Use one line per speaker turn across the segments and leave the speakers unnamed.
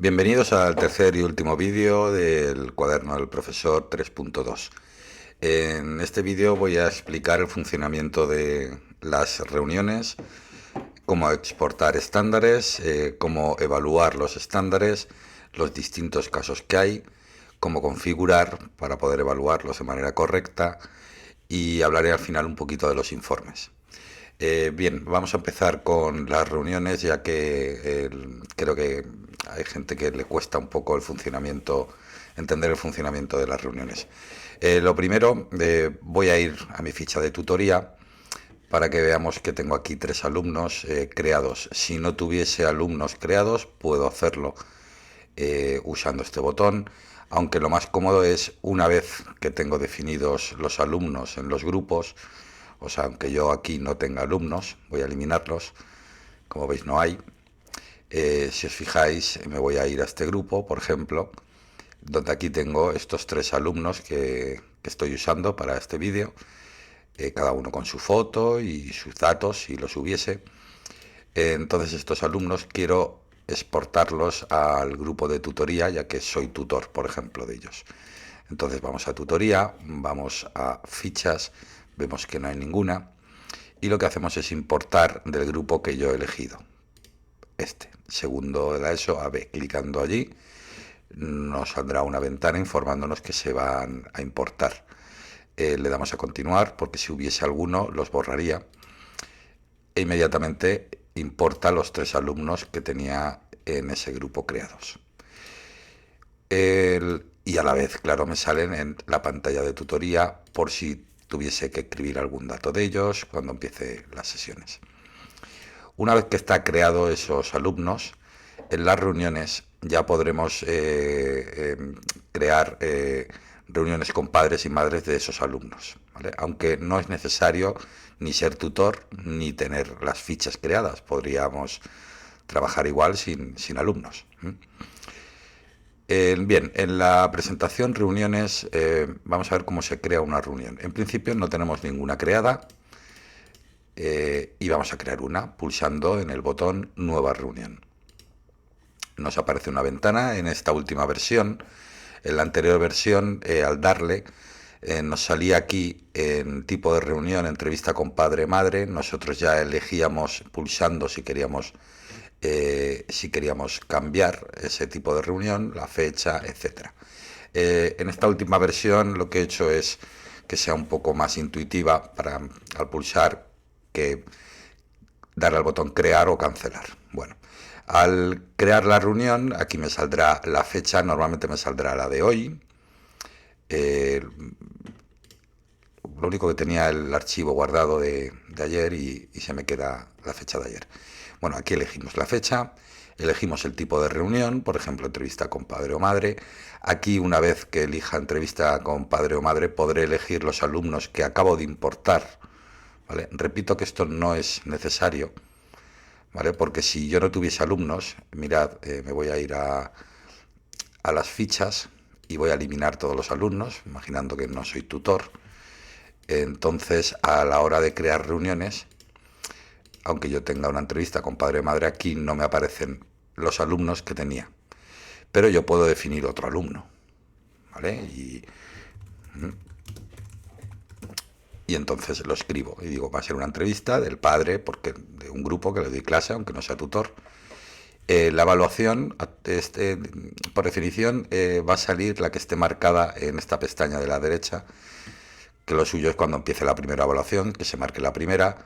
Bienvenidos al tercer y último vídeo del cuaderno del profesor 3.2. En este vídeo voy a explicar el funcionamiento de las reuniones, cómo exportar estándares, cómo evaluar los estándares, los distintos casos que hay, cómo configurar para poder evaluarlos de manera correcta y hablaré al final un poquito de los informes. Bien, vamos a empezar con las reuniones, ya que creo que hay gente que le cuesta un poco el funcionamiento, entender el funcionamiento de las reuniones. Lo primero, voy a ir a mi ficha de tutoría para que veamos que tengo aquí 3 alumnos creados. Si no tuviese alumnos creados, puedo hacerlo usando este botón, aunque lo más cómodo es, una vez que tengo definidos los alumnos en los grupos, o sea, aunque yo aquí no tenga alumnos, voy a eliminarlos, como veis no hay. Si os fijáis, me voy a ir a este grupo, por ejemplo, donde aquí tengo estos 3 alumnos que estoy usando para este vídeo, cada uno con su foto y sus datos, si los hubiese. Entonces estos alumnos quiero exportarlos al grupo de tutoría, ya que soy tutor, por ejemplo, de ellos. Entonces vamos a tutoría, vamos a fichas, vemos que no hay ninguna, y lo que hacemos es importar del grupo que yo he elegido. Segundo de la ESO, AB, clicando allí, nos saldrá una ventana informándonos que se van a importar. Le damos a continuar, porque si hubiese alguno los borraría, e inmediatamente importa los 3 alumnos que tenía en ese grupo creados. Y a la vez, claro, me salen en la pantalla de tutoría por si tuviese que escribir algún dato de ellos cuando empiece las sesiones. Una vez que está creado esos alumnos, en las reuniones ya podremos crear reuniones con padres y madres de esos alumnos, ¿vale? Aunque no es necesario ni ser tutor ni tener las fichas creadas, podríamos trabajar igual sin alumnos. Bien, en la presentación reuniones vamos a ver cómo se crea una reunión. En principio no tenemos ninguna creada y vamos a crear una pulsando en el botón Nueva reunión. Nos aparece una ventana en esta última versión. En la anterior versión, al darle, nos salía aquí en tipo de reunión, entrevista con padre-madre. Nosotros ya elegíamos pulsando si queríamos cambiar ese tipo de reunión, la fecha, etcétera. En esta última versión lo que he hecho es que sea un poco más intuitiva para, al pulsar, que darle al botón crear o cancelar. Bueno, al crear la reunión, aquí me saldrá la fecha, normalmente me saldrá la de hoy. Lo único que tenía el archivo guardado de ayer y se me queda la fecha de ayer. Bueno, aquí elegimos la fecha, elegimos el tipo de reunión, por ejemplo, entrevista con padre o madre. Aquí, una vez que elija entrevista con padre o madre, podré elegir los alumnos que acabo de importar, ¿vale? Repito que esto no es necesario, ¿vale? Porque si yo no tuviese alumnos, mirad, me voy a ir a las fichas y voy a eliminar todos los alumnos, imaginando que no soy tutor. Entonces, a la hora de crear reuniones, aunque yo tenga una entrevista con padre o madre, aquí no me aparecen los alumnos que tenía. Pero yo puedo definir otro alumno, ¿vale? Y entonces lo escribo y digo, va a ser una entrevista del padre, porque de un grupo que le doy clase, aunque no sea tutor. La evaluación, por definición, va a salir la que esté marcada en esta pestaña de la derecha, que lo suyo es cuando empiece la primera evaluación, que se marque la primera,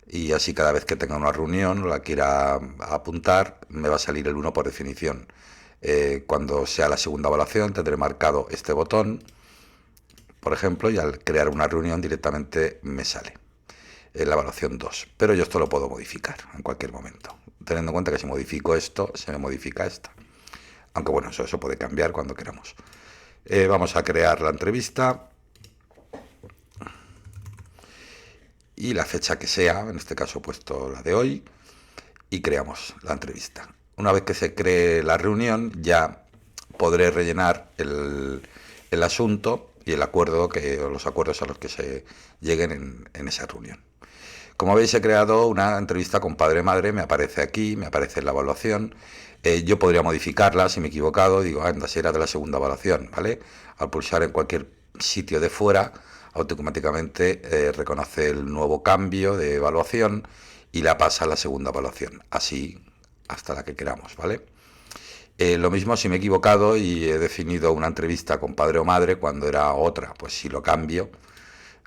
y así cada vez que tenga una reunión o la quiera apuntar, me va a salir el 1 por definición. Cuando sea la segunda evaluación tendré marcado este botón, por ejemplo, y al crear una reunión directamente me sale la evaluación 2. Pero yo esto lo puedo modificar en cualquier momento. Teniendo en cuenta que si modifico esto, se me modifica esta. Aunque bueno, eso puede cambiar cuando queramos. Vamos a crear la entrevista. Y la fecha que sea, en este caso he puesto la de hoy, y creamos la entrevista. Una vez que se cree la reunión, ya podré rellenar el asunto y el acuerdo, los acuerdos a los que se lleguen en esa reunión. Como veis, he creado una entrevista con padre-madre, me aparece aquí, me aparece en la evaluación. Yo podría modificarla si me he equivocado, digo, anda, si era de la segunda evaluación, ¿vale? Al pulsar en cualquier sitio de fuera, automáticamente reconoce el nuevo cambio de evaluación y la pasa a la segunda evaluación, así hasta la que queramos, ¿vale? Lo mismo si me he equivocado y he definido una entrevista con padre o madre cuando era otra, pues si lo cambio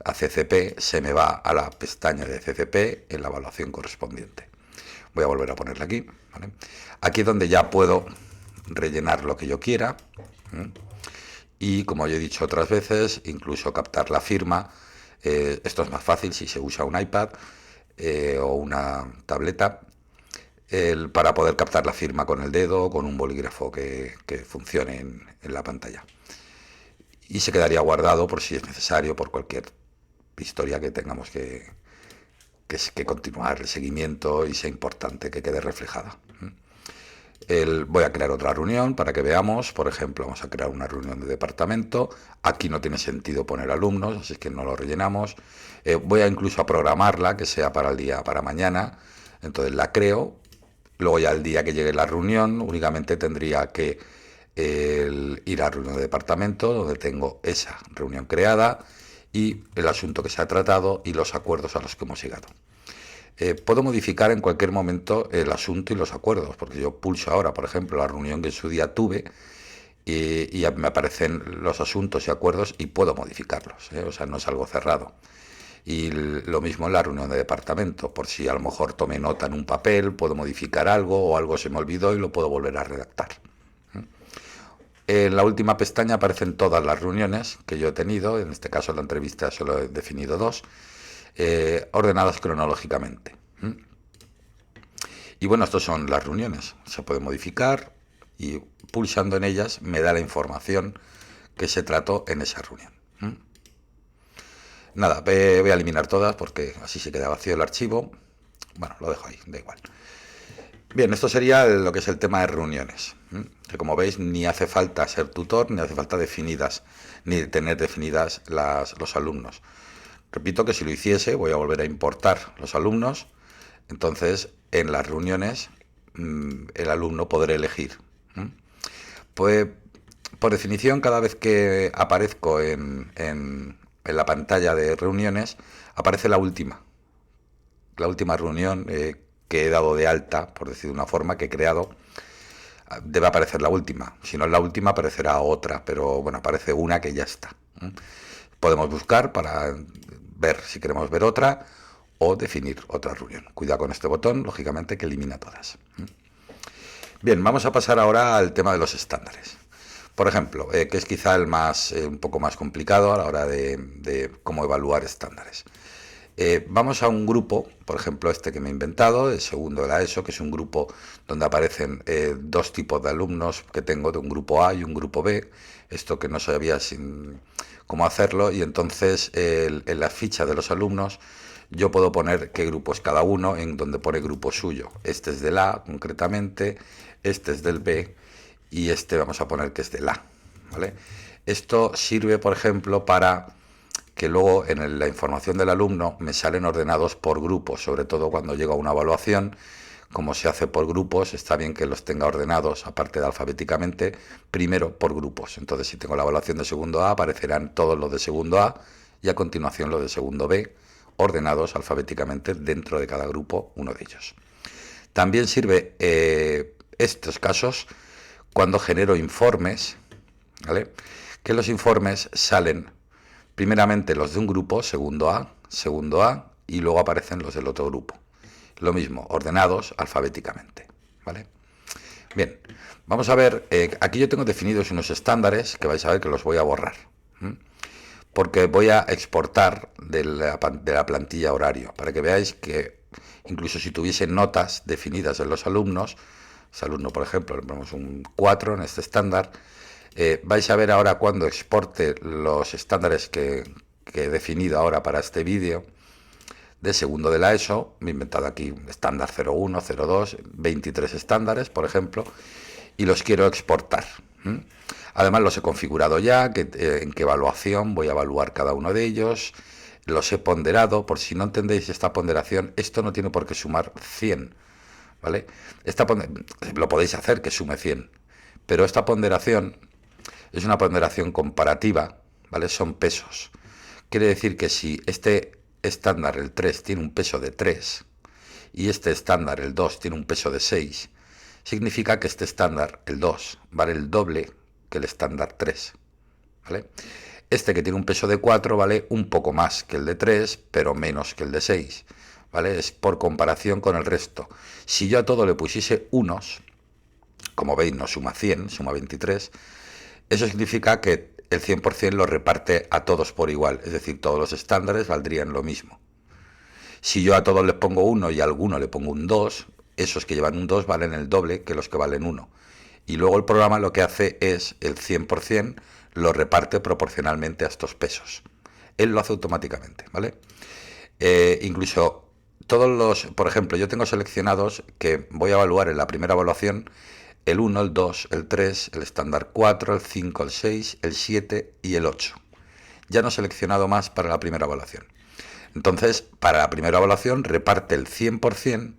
a CCP, se me va a la pestaña de CCP en la evaluación correspondiente. Voy a volver a ponerla aquí, ¿vale? Aquí es donde ya puedo rellenar lo que yo quiera. Y como yo he dicho otras veces, incluso captar la firma. Esto es más fácil si se usa un iPad o una tableta, para poder captar la firma con el dedo o con un bolígrafo que funcione en la pantalla. Y se quedaría guardado por si es necesario, por cualquier historia que tengamos que continuar el seguimiento y sea importante que quede reflejada. Voy a crear otra reunión para que veamos. Por ejemplo, vamos a crear una reunión de departamento. Aquí no tiene sentido poner alumnos, así que no lo rellenamos. Voy a incluso a programarla, que sea para el día, para mañana. Entonces la creo. Luego ya el día que llegue la reunión, únicamente tendría que ir a reunión de departamento, donde tengo esa reunión creada y el asunto que se ha tratado y los acuerdos a los que hemos llegado. Puedo modificar en cualquier momento el asunto y los acuerdos, porque yo pulso ahora, por ejemplo, la reunión que en su día tuve y me aparecen los asuntos y acuerdos y puedo modificarlos, o sea, no es algo cerrado. Y lo mismo en la reunión de departamento, por si a lo mejor tomé nota en un papel, puedo modificar algo o algo se me olvidó y lo puedo volver a redactar. En la última pestaña aparecen todas las reuniones que yo he tenido, en este caso la entrevista solo he definido 2, ordenadas cronológicamente. Y bueno, estas son las reuniones, se puede modificar y pulsando en ellas me da la información que se trató en esa reunión. Nada, voy a eliminar todas porque así se queda vacío el archivo. Bueno, lo dejo ahí, da igual. Bien, esto sería lo que es el tema de reuniones. Que como veis, ni hace falta ser tutor, ni hace falta ni tener definidas los alumnos. Repito que si lo hiciese, voy a volver a importar los alumnos. Entonces, en las reuniones, el alumno podrá elegir. Pues, por definición, cada vez que aparezco en la pantalla de reuniones, aparece la última reunión que he dado de alta, por decir de una forma, que he creado. Debe aparecer la última. Si no es la última, aparecerá otra, pero bueno, aparece una que ya está. Podemos buscar para ver si queremos ver otra o definir otra reunión. Cuidado con este botón, lógicamente, que elimina todas. Bien, vamos a pasar ahora al tema de los estándares. Por ejemplo, que es quizá el un poco más complicado a la hora de cómo evaluar estándares. Vamos a un grupo, por ejemplo este que me he inventado, el segundo de la ESO, que es un grupo donde aparecen 2 tipos de alumnos que tengo, de un grupo A y un grupo B, esto que no sabía cómo hacerlo, y entonces en la ficha de los alumnos yo puedo poner qué grupo es cada uno, en donde pone grupo suyo. Este es del A concretamente, este es del B y este vamos a poner que es del A, ¿vale? Esto sirve, por ejemplo, para que luego en la información del alumno me salen ordenados por grupos, sobre todo cuando llego a una evaluación. Como se hace por grupos, está bien que los tenga ordenados, aparte de alfabéticamente, primero por grupos. Entonces, si tengo la evaluación de segundo A, aparecerán todos los de segundo A y a continuación los de segundo B, ordenados alfabéticamente dentro de cada grupo, uno de ellos. También sirve estos casos cuando genero informes, ¿vale? Que los informes salen primeramente los de un grupo, segundo A, y luego aparecen los del otro grupo. Lo mismo, ordenados alfabéticamente, ¿vale? Bien, vamos a ver, aquí yo tengo definidos unos estándares que vais a ver que los voy a borrar, porque voy a exportar de la plantilla horario, para que veáis que incluso si tuviese notas definidas en los alumnos, ese alumno, por ejemplo, le ponemos un 4 en este estándar. Vais a ver ahora cuando exporte los estándares que he definido ahora para este vídeo de segundo de la ESO. Me he inventado aquí estándar 01, 02, 23 estándares, por ejemplo, y los quiero exportar. Además los he configurado ya, en qué evaluación voy a evaluar cada uno de ellos. Los he ponderado. Por si no entendéis esta ponderación, esto no tiene por qué sumar 100. ¿vale? Lo podéis hacer, que sume 100, pero esta ponderación es una ponderación comparativa, ¿vale? Son pesos. Quiere decir que si este estándar, el 3, tiene un peso de 3 y este estándar, el 2, tiene un peso de 6, significa que este estándar, el 2, vale el doble que el estándar 3, ¿vale? Este, que tiene un peso de 4, vale un poco más que el de 3, pero menos que el de 6, ¿vale? Es por comparación con el resto. Si yo a todo le pusiese unos, como veis no suma 100, suma 23, eso significa que el 100% lo reparte a todos por igual, es decir, todos los estándares valdrían lo mismo. Si yo a todos les pongo 1 y a alguno le pongo un 2, esos que llevan un 2 valen el doble que los que valen 1. Y luego el programa lo que hace es el 100% lo reparte proporcionalmente a estos pesos. Él lo hace automáticamente, ¿vale? Incluso todos los, por ejemplo, yo tengo seleccionados que voy a evaluar en la primera evaluación el 1, el 2, el 3, el estándar 4, el 5, el 6, el 7 y el 8. Ya no he seleccionado más para la primera evaluación. Entonces, para la primera evaluación reparte el 100%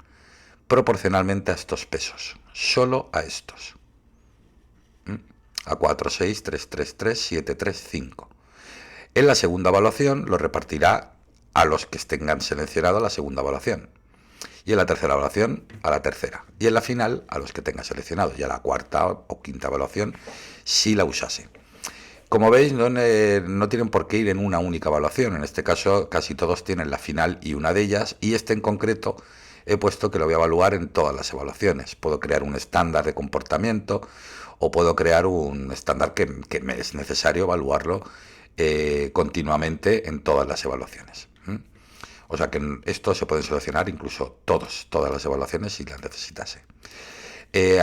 proporcionalmente a estos pesos, solo a estos. A 4, 6, 3, 3, 3, 7, 3, 5. En la segunda evaluación lo repartirá a los que tengan seleccionado la segunda evaluación. Y en la tercera evaluación a la tercera. Y en la final a los que tengan seleccionado. Y a la cuarta o quinta evaluación si la usase. Como veis, no tienen por qué ir en una única evaluación. En este caso casi todos tienen la final y una de ellas. Y este en concreto he puesto que lo voy a evaluar en todas las evaluaciones. Puedo crear un estándar de comportamiento o puedo crear un estándar que me es necesario evaluarlo continuamente en todas las evaluaciones. O sea que esto se puede seleccionar incluso todas las evaluaciones si las necesitase.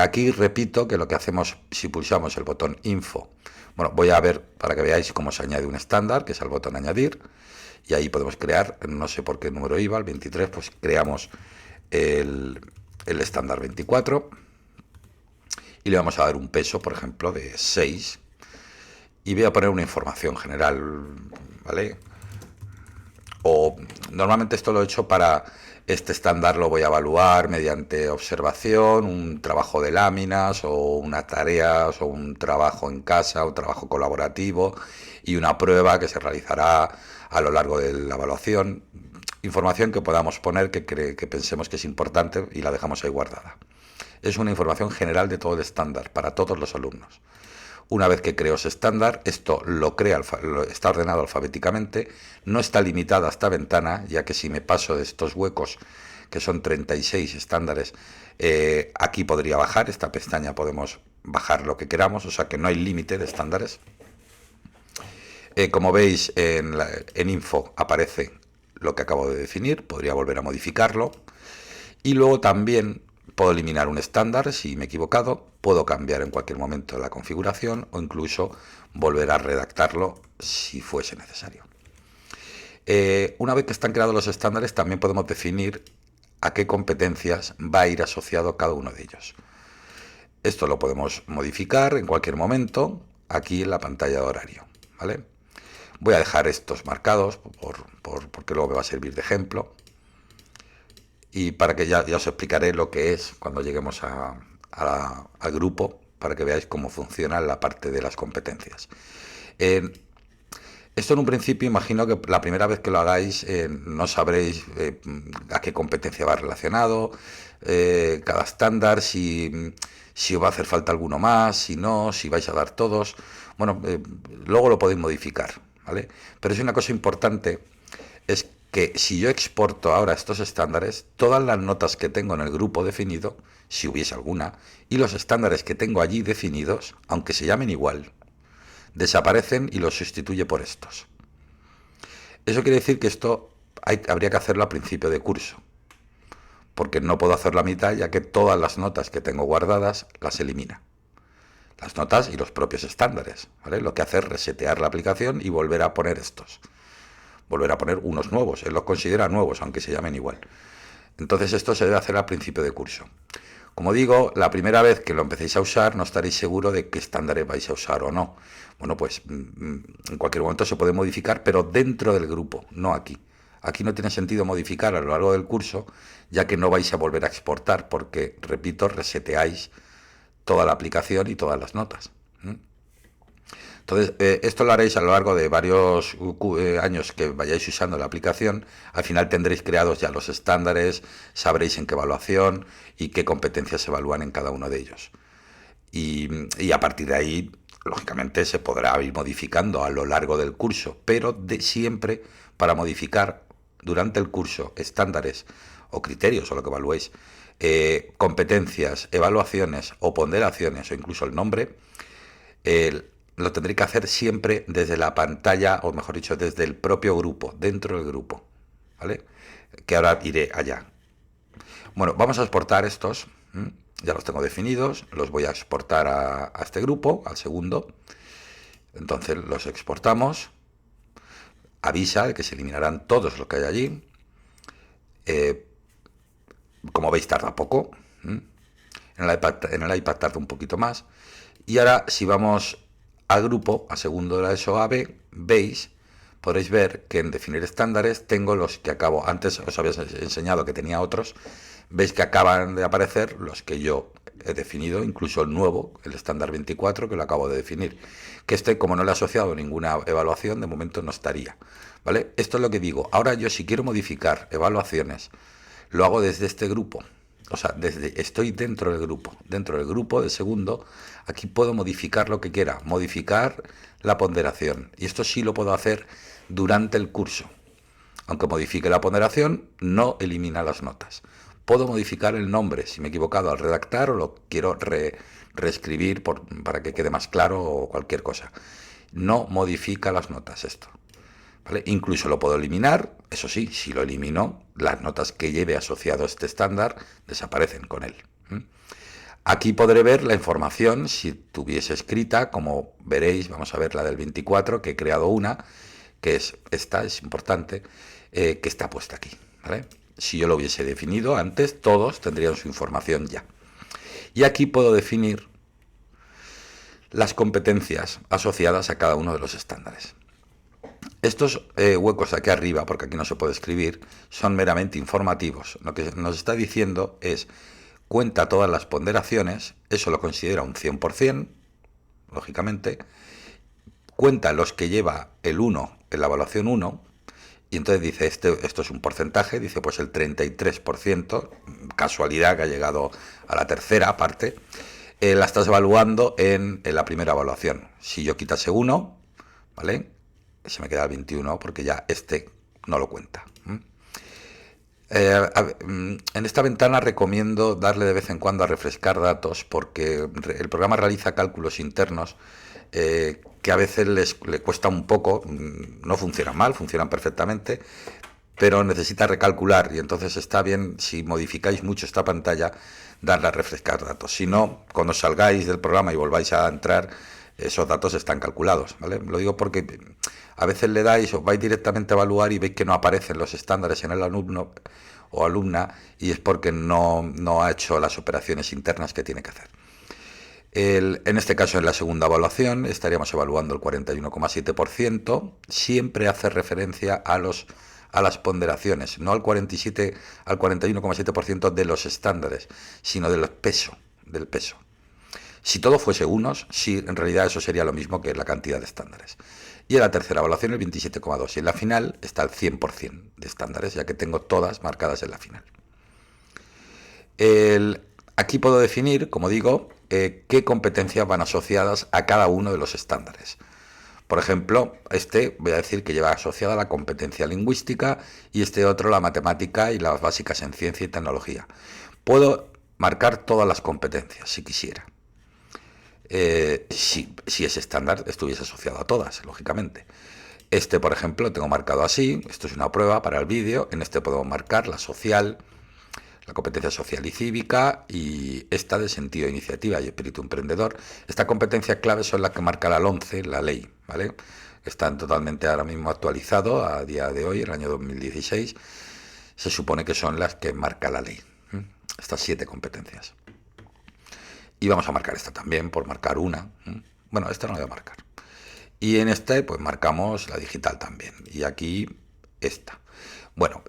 Aquí repito que lo que hacemos si pulsamos el botón Info, bueno, voy a ver para que veáis cómo se añade un estándar, que es el botón Añadir, y ahí podemos crear, no sé por qué número iba, el 23, pues creamos el estándar 24 y le vamos a dar un peso, por ejemplo, de 6 y voy a poner una información general, ¿vale? O normalmente esto lo he hecho para este estándar, lo voy a evaluar mediante observación, un trabajo de láminas o unas tareas o un trabajo en casa o trabajo colaborativo y una prueba que se realizará a lo largo de la evaluación. Información que podamos poner que pensemos que es importante y la dejamos ahí guardada. Es una información general de todo el estándar para todos los alumnos. Una vez que creo ese estándar, esto está ordenado alfabéticamente, no está limitada a esta ventana, ya que si me paso de estos huecos, que son 36 estándares, aquí podría bajar, esta pestaña podemos bajar lo que queramos, o sea que no hay límite de estándares. Como veis en Info aparece lo que acabo de definir, podría volver a modificarlo, y luego también puedo eliminar un estándar si me he equivocado, puedo cambiar en cualquier momento la configuración o incluso volver a redactarlo si fuese necesario. Una vez que están creados los estándares, también podemos definir a qué competencias va a ir asociado cada uno de ellos. Esto lo podemos modificar en cualquier momento aquí en la pantalla de horario, ¿vale? Voy a dejar estos marcados porque luego me va a servir de ejemplo. Y para que ya os explicaré lo que es cuando lleguemos al grupo, para que veáis cómo funciona la parte de las competencias. Esto en un principio imagino que la primera vez que lo hagáis no sabréis a qué competencia va relacionado, cada estándar, si os va a hacer falta alguno más, si no, si vais a dar todos. Bueno, luego lo podéis modificar, ¿vale? Pero es una cosa importante, es que si yo exporto ahora estos estándares, todas las notas que tengo en el grupo definido, si hubiese alguna, y los estándares que tengo allí definidos, aunque se llamen igual, desaparecen y los sustituye por estos. Eso quiere decir que esto habría que hacerlo a principio de curso, porque no puedo hacerlo a mitad, ya que todas las notas que tengo guardadas las elimina. Las notas y los propios estándares, ¿vale? Lo que hace es resetear la aplicación y volver a poner estos. Volver a poner unos nuevos, él los considera nuevos, aunque se llamen igual. Entonces esto se debe hacer al principio de curso. Como digo, la primera vez que lo empecéis a usar no estaréis seguro de qué estándares vais a usar o no. Bueno, pues en cualquier momento se puede modificar, pero dentro del grupo, no aquí. Aquí no tiene sentido modificar a lo largo del curso, ya que no vais a volver a exportar porque, repito, reseteáis toda la aplicación y todas las notas. Entonces, esto lo haréis a lo largo de varios años que vayáis usando la aplicación. Al final tendréis creados ya los estándares, sabréis en qué evaluación y qué competencias se evalúan en cada uno de ellos. Y a partir de ahí, lógicamente, se podrá ir modificando a lo largo del curso, pero siempre para modificar durante el curso estándares o criterios o lo que evaluéis, competencias, evaluaciones o ponderaciones o incluso el nombre, lo tendré que hacer siempre desde la pantalla, o mejor dicho, desde el propio grupo, dentro del grupo, ¿vale? Que ahora iré allá. Bueno, vamos a exportar estos, ya los tengo definidos, los voy a exportar a este grupo, al segundo. Entonces los exportamos, avisa de que se eliminarán todos los que hay allí. Como veis, tarda poco. En el iPad tarda un poquito más. Y ahora, si vamos al grupo, a segundo de la ESO AB, veis, podréis ver que en definir estándares tengo los que acabo. Antes os había enseñado que tenía otros. Veis que acaban de aparecer los que yo he definido, incluso el nuevo, el estándar 24, que lo acabo de definir. Que este, como no le he asociado ninguna evaluación, de momento no estaría. ¿Vale? Esto es lo que digo. Ahora yo, si quiero modificar evaluaciones, lo hago desde este grupo. O sea, estoy dentro del grupo de segundo, aquí puedo modificar lo que quiera, modificar la ponderación. Y esto sí lo puedo hacer durante el curso. Aunque modifique la ponderación, no elimina las notas. Puedo modificar el nombre, si me he equivocado al redactar o lo quiero reescribir para que quede más claro o cualquier cosa. No modifica las notas esto. ¿Vale? Incluso lo puedo eliminar, eso sí, si lo elimino, las notas que lleve asociado a este estándar desaparecen con él. Aquí podré ver la información si tuviese escrita, como veréis, vamos a ver la del 24, que he creado una, que es esta, es importante, que está puesta aquí. ¿Vale? Si yo lo hubiese definido antes, todos tendrían su información ya. Y aquí puedo definir las competencias asociadas a cada uno de los estándares. Estos huecos aquí arriba, porque aquí no se puede escribir, son meramente informativos. Lo que nos está diciendo es, cuenta todas las ponderaciones, eso lo considera un 100%, lógicamente, cuenta los que lleva el 1 en la evaluación 1, y entonces dice, esto es un porcentaje, dice pues el 33%, casualidad que ha llegado a la tercera parte, la estás evaluando en la primera evaluación. Si yo quitase 1, ¿vale?, se me queda el 21 porque ya este no lo cuenta. En esta ventana recomiendo darle de vez en cuando a refrescar datos porque el programa realiza cálculos internos que a veces le cuesta un poco, no funcionan mal, funcionan perfectamente, pero necesita recalcular y entonces está bien, si modificáis mucho esta pantalla, darle a refrescar datos. Si no, cuando salgáis del programa y volváis a entrar, esos datos están calculados, ¿vale? Lo digo porque a veces le dais o vais directamente a evaluar y veis que no aparecen los estándares en el alumno o alumna y es porque no ha hecho las operaciones internas que tiene que hacer. En este caso, en la segunda evaluación, estaríamos evaluando el 41,7%. Siempre hace referencia a las ponderaciones, no al 47, al 41,7% de los estándares, sino del peso. Si todo fuese unos, sí, en realidad eso sería lo mismo que la cantidad de estándares. Y en la tercera evaluación el 27,2%. Y en la final está el 100% de estándares, ya que tengo todas marcadas en la final. Aquí puedo definir, como digo, qué competencias van asociadas a cada uno de los estándares. Por ejemplo, voy a decir que lleva asociada la competencia lingüística y este otro la matemática y las básicas en ciencia y tecnología. Puedo marcar todas las competencias si quisiera. Si ese estándar estuviese asociado a todas, lógicamente. Por ejemplo, lo tengo marcado así, esto es una prueba para el vídeo, en este podemos marcar la social, la competencia social y cívica y esta de sentido de iniciativa y espíritu emprendedor. Esta competencia clave son las que marca la LOMCE, la ley, ¿vale? Están totalmente ahora mismo actualizados a día de hoy, el año 2016, se supone que son las que marca la ley, estas 7 competencias. Y vamos a marcar esta también, por marcar una. Bueno, esta no la voy a marcar. Y en pues marcamos la digital también. Y aquí esta. Bueno,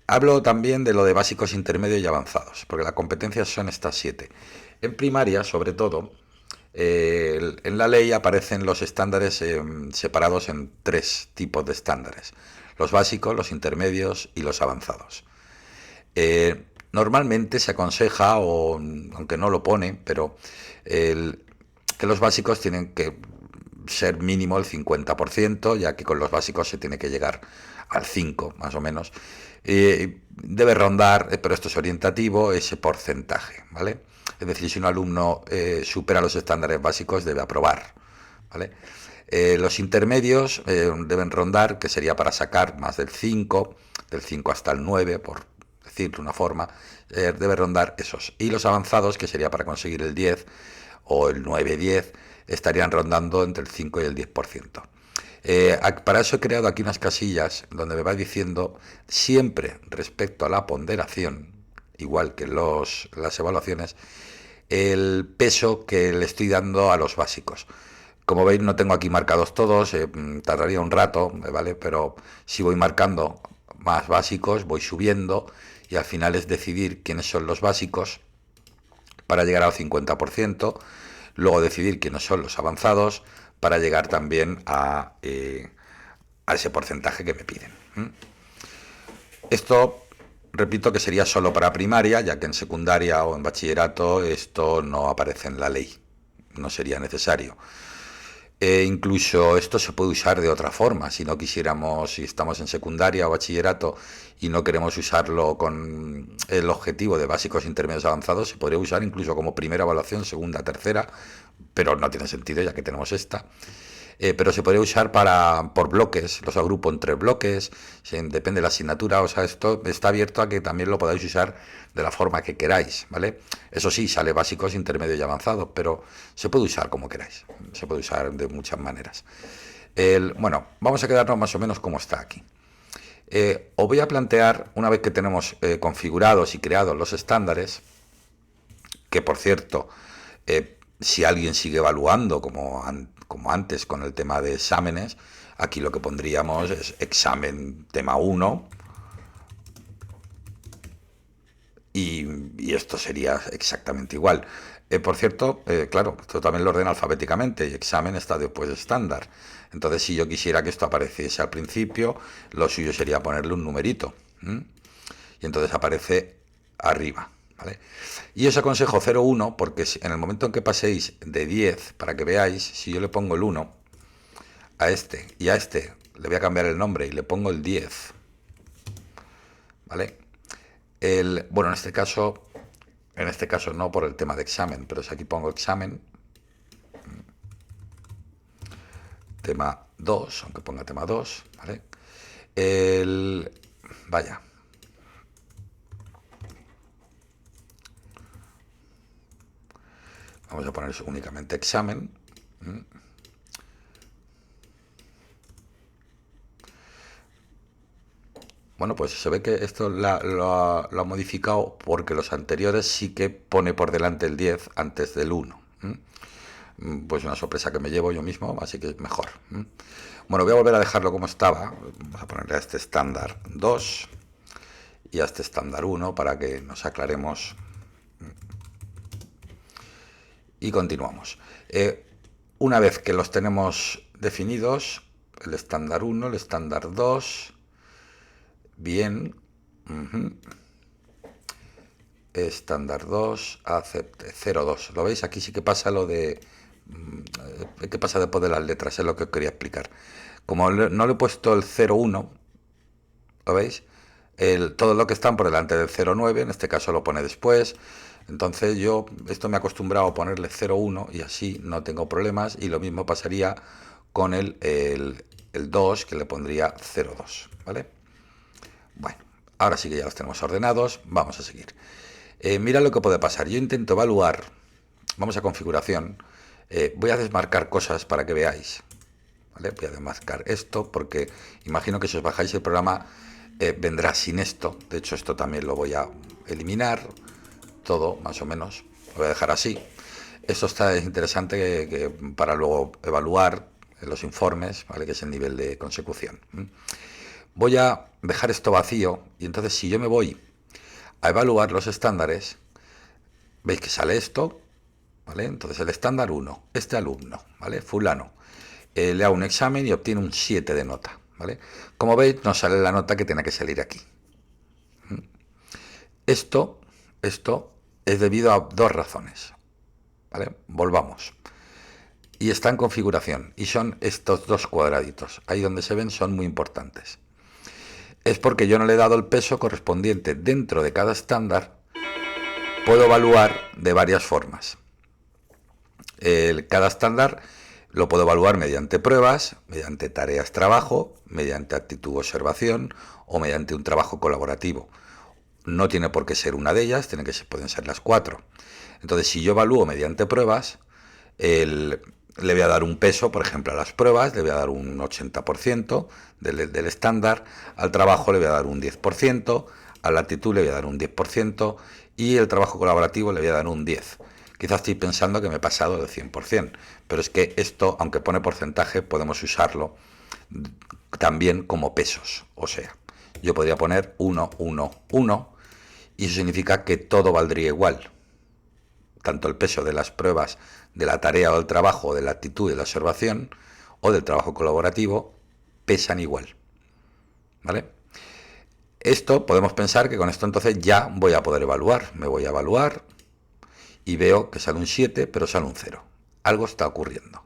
hablo también de lo de básicos, intermedios y avanzados, porque las competencias son estas 7. En primaria, sobre todo, en la ley aparecen los estándares separados en 3 tipos de estándares: los básicos, los intermedios y los avanzados. Normalmente se aconseja, o aunque no lo pone, pero el, que los básicos tienen que ser mínimo el 50%, ya que con los básicos se tiene que llegar al 5, más o menos. Debe rondar, pero esto es orientativo, ese porcentaje, ¿vale? Es decir, si un alumno supera los estándares básicos, debe aprobar, ¿vale? Los intermedios deben rondar, que sería para sacar más del 5 hasta el 9, por decir de una forma, debe rondar esos. Y los avanzados, que sería para conseguir el 10 o el 9-10, estarían rondando entre el 5 y el 10%. Para eso he creado aquí unas casillas donde me va diciendo siempre respecto a la ponderación, igual que las evaluaciones, el peso que le estoy dando a los básicos. Como veis, no tengo aquí marcados todos, tardaría un rato, ¿vale? Pero si voy marcando más básicos, voy subiendo y al final es decidir quiénes son los básicos para llegar al 50%, luego decidir quiénes son los avanzados para llegar también a ese porcentaje que me piden. Esto, repito, que sería solo para primaria, ya que en secundaria o en bachillerato esto no aparece en la ley, no sería necesario. Incluso esto se puede usar de otra forma. Si no quisiéramos, si estamos en secundaria o bachillerato y no queremos usarlo con el objetivo de básicos, intermedios, avanzados, se podría usar incluso como primera evaluación, segunda, tercera, pero no tiene sentido ya que tenemos esta. Pero se podría usar por bloques, los agrupo en 3 bloques, depende de la asignatura. O sea, esto está abierto a que también lo podáis usar de la forma que queráis, ¿vale? Eso sí, sale básicos, intermedios y avanzados, pero se puede usar como queráis, se puede usar de muchas maneras. Bueno, vamos a quedarnos más o menos como está aquí. Os voy a plantear, una vez que tenemos configurados y creados los estándares, que por cierto, si alguien sigue evaluando como antes con el tema de exámenes, aquí lo que pondríamos es examen tema 1 y esto sería exactamente igual. Por cierto, claro, esto también lo ordena alfabéticamente y examen está después de estándar. Entonces, si yo quisiera que esto apareciese al principio, lo suyo sería ponerle un numerito. Y entonces aparece arriba. ¿Vale? Y os aconsejo 0,1 porque en el momento en que paséis de 10, para que veáis, si yo le pongo el 1 a este y a este le voy a cambiar el nombre y le pongo el 10, ¿vale? Bueno, en este caso no por el tema de examen, pero si aquí pongo examen, tema 2, aunque ponga tema 2, ¿vale? Vaya. Vamos a poner únicamente examen. Bueno, pues se ve que esto lo ha modificado porque los anteriores sí que pone por delante el 10 antes del 1. Pues una sorpresa que me llevo yo mismo, así que es mejor. Bueno, voy a volver a dejarlo como estaba. Vamos a ponerle a este estándar 2 y a este estándar 1 para que nos aclaremos. Y continuamos. Una vez que los tenemos definidos, el estándar 1, el estándar 2, bien, estándar 2, acepte, 0,2. ¿Lo veis? Aquí sí que pasa lo de... ¿Qué pasa después de las letras? Es lo que os quería explicar. Como no le he puesto el 0,1, ¿lo veis? Todo lo que están por delante del 0,9, en este caso lo pone después. Entonces esto me he acostumbrado a ponerle 0,1 y así no tengo problemas. Y lo mismo pasaría con el 2, que le pondría 0,2, ¿vale? Bueno, ahora sí que ya los tenemos ordenados, vamos a seguir. Mira lo que puede pasar. Yo intento evaluar, vamos a configuración, voy a desmarcar cosas para que veáis. ¿Vale? Voy a desmarcar esto porque imagino que si os bajáis el programa vendrá sin esto. De hecho, esto también lo voy a eliminar, todo más o menos. Lo voy a dejar así. Esto está interesante que para luego evaluar los informes, ¿vale? Que es el nivel de consecución. voy a dejar esto vacío y entonces si yo me voy a evaluar los estándares, veis que sale esto, ¿vale? Entonces el estándar 1, este alumno, ¿vale? Fulano, le hago un examen y obtiene un 7 de nota, ¿vale? Como veis, nos sale la nota que tiene que salir aquí. Esto es debido a dos razones, ¿vale? Volvamos. Y está en configuración, y son estos dos cuadraditos. Ahí donde se ven son muy importantes. Es porque yo no le he dado el peso correspondiente dentro de cada estándar. Puedo evaluar de varias formas. Cada estándar lo puedo evaluar mediante pruebas, mediante tareas trabajo, mediante actitud observación o mediante un trabajo colaborativo. No tiene por qué ser una de ellas, pueden ser las 4. Entonces, si yo evalúo mediante pruebas, le voy a dar un peso, por ejemplo, a las pruebas, le voy a dar un 80% del estándar, al trabajo le voy a dar un 10%, a la actitud le voy a dar un 10% y el trabajo colaborativo le voy a dar un 10%. Quizás estoy pensando que me he pasado del 100%, pero es que esto, aunque pone porcentaje, podemos usarlo también como pesos. O sea, yo podría poner 1, 1, 1 y eso significa que todo valdría igual. Tanto el peso de las pruebas de la tarea o del trabajo, de la actitud y de la observación o del trabajo colaborativo pesan igual. ¿Vale? Esto podemos pensar que con esto entonces ya voy a poder evaluar. Me voy a evaluar y veo que sale un 7, pero sale un 0. Algo está ocurriendo.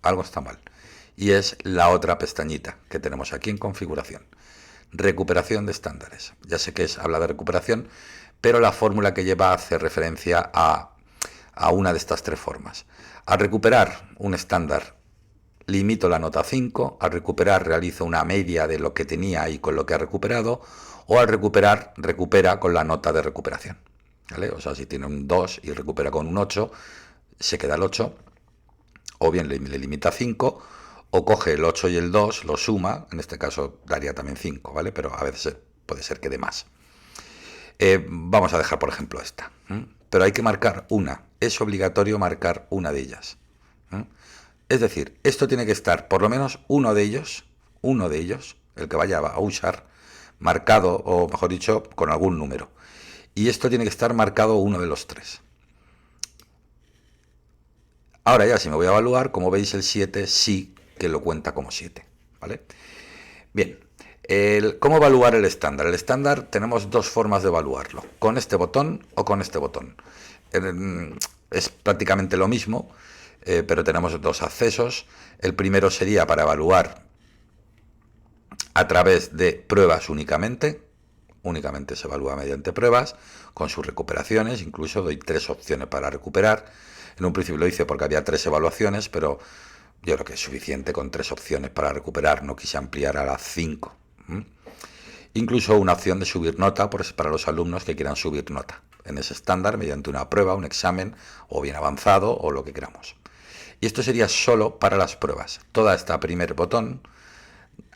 Algo está mal. Y es la otra pestañita que tenemos aquí en configuración. Recuperación de estándares. Ya sé que habla de recuperación, pero la fórmula que lleva hace referencia a una de estas tres formas. Al recuperar un estándar, limito la nota 5, al recuperar realizo una media de lo que tenía y con lo que ha recuperado, o al recuperar, recupera con la nota de recuperación. ¿Vale? O sea, si tiene un 2 y recupera con un 8, se queda el 8, o bien le limita 5, o coge el 8 y el 2, lo suma, en este caso daría también 5, ¿vale? Pero a veces puede ser que dé más. Vamos a dejar, por ejemplo, esta. Pero hay que marcar una. Es obligatorio marcar una de ellas. Es decir, esto tiene que estar, por lo menos uno de ellos, el que vaya a usar, marcado, o mejor dicho, con algún número. Y esto tiene que estar marcado uno de los tres. Ahora ya, si me voy a evaluar, como veis, el 7 sí que lo cuenta como 7. ¿Vale? Bien. ¿Cómo evaluar el estándar? El estándar tenemos dos formas de evaluarlo, con este botón o con este botón. Es prácticamente lo mismo, pero tenemos dos accesos. El primero sería para evaluar a través de pruebas únicamente se evalúa mediante pruebas, con sus recuperaciones. Incluso doy 3 opciones para recuperar. En un principio lo hice porque había 3 evaluaciones, pero yo creo que es suficiente con 3 opciones para recuperar, no quise ampliar a las 5. Incluso una opción de subir nota para los alumnos que quieran subir nota en ese estándar mediante una prueba, un examen o bien avanzado o lo que queramos. Y esto sería solo para las pruebas. Toda esta primer botón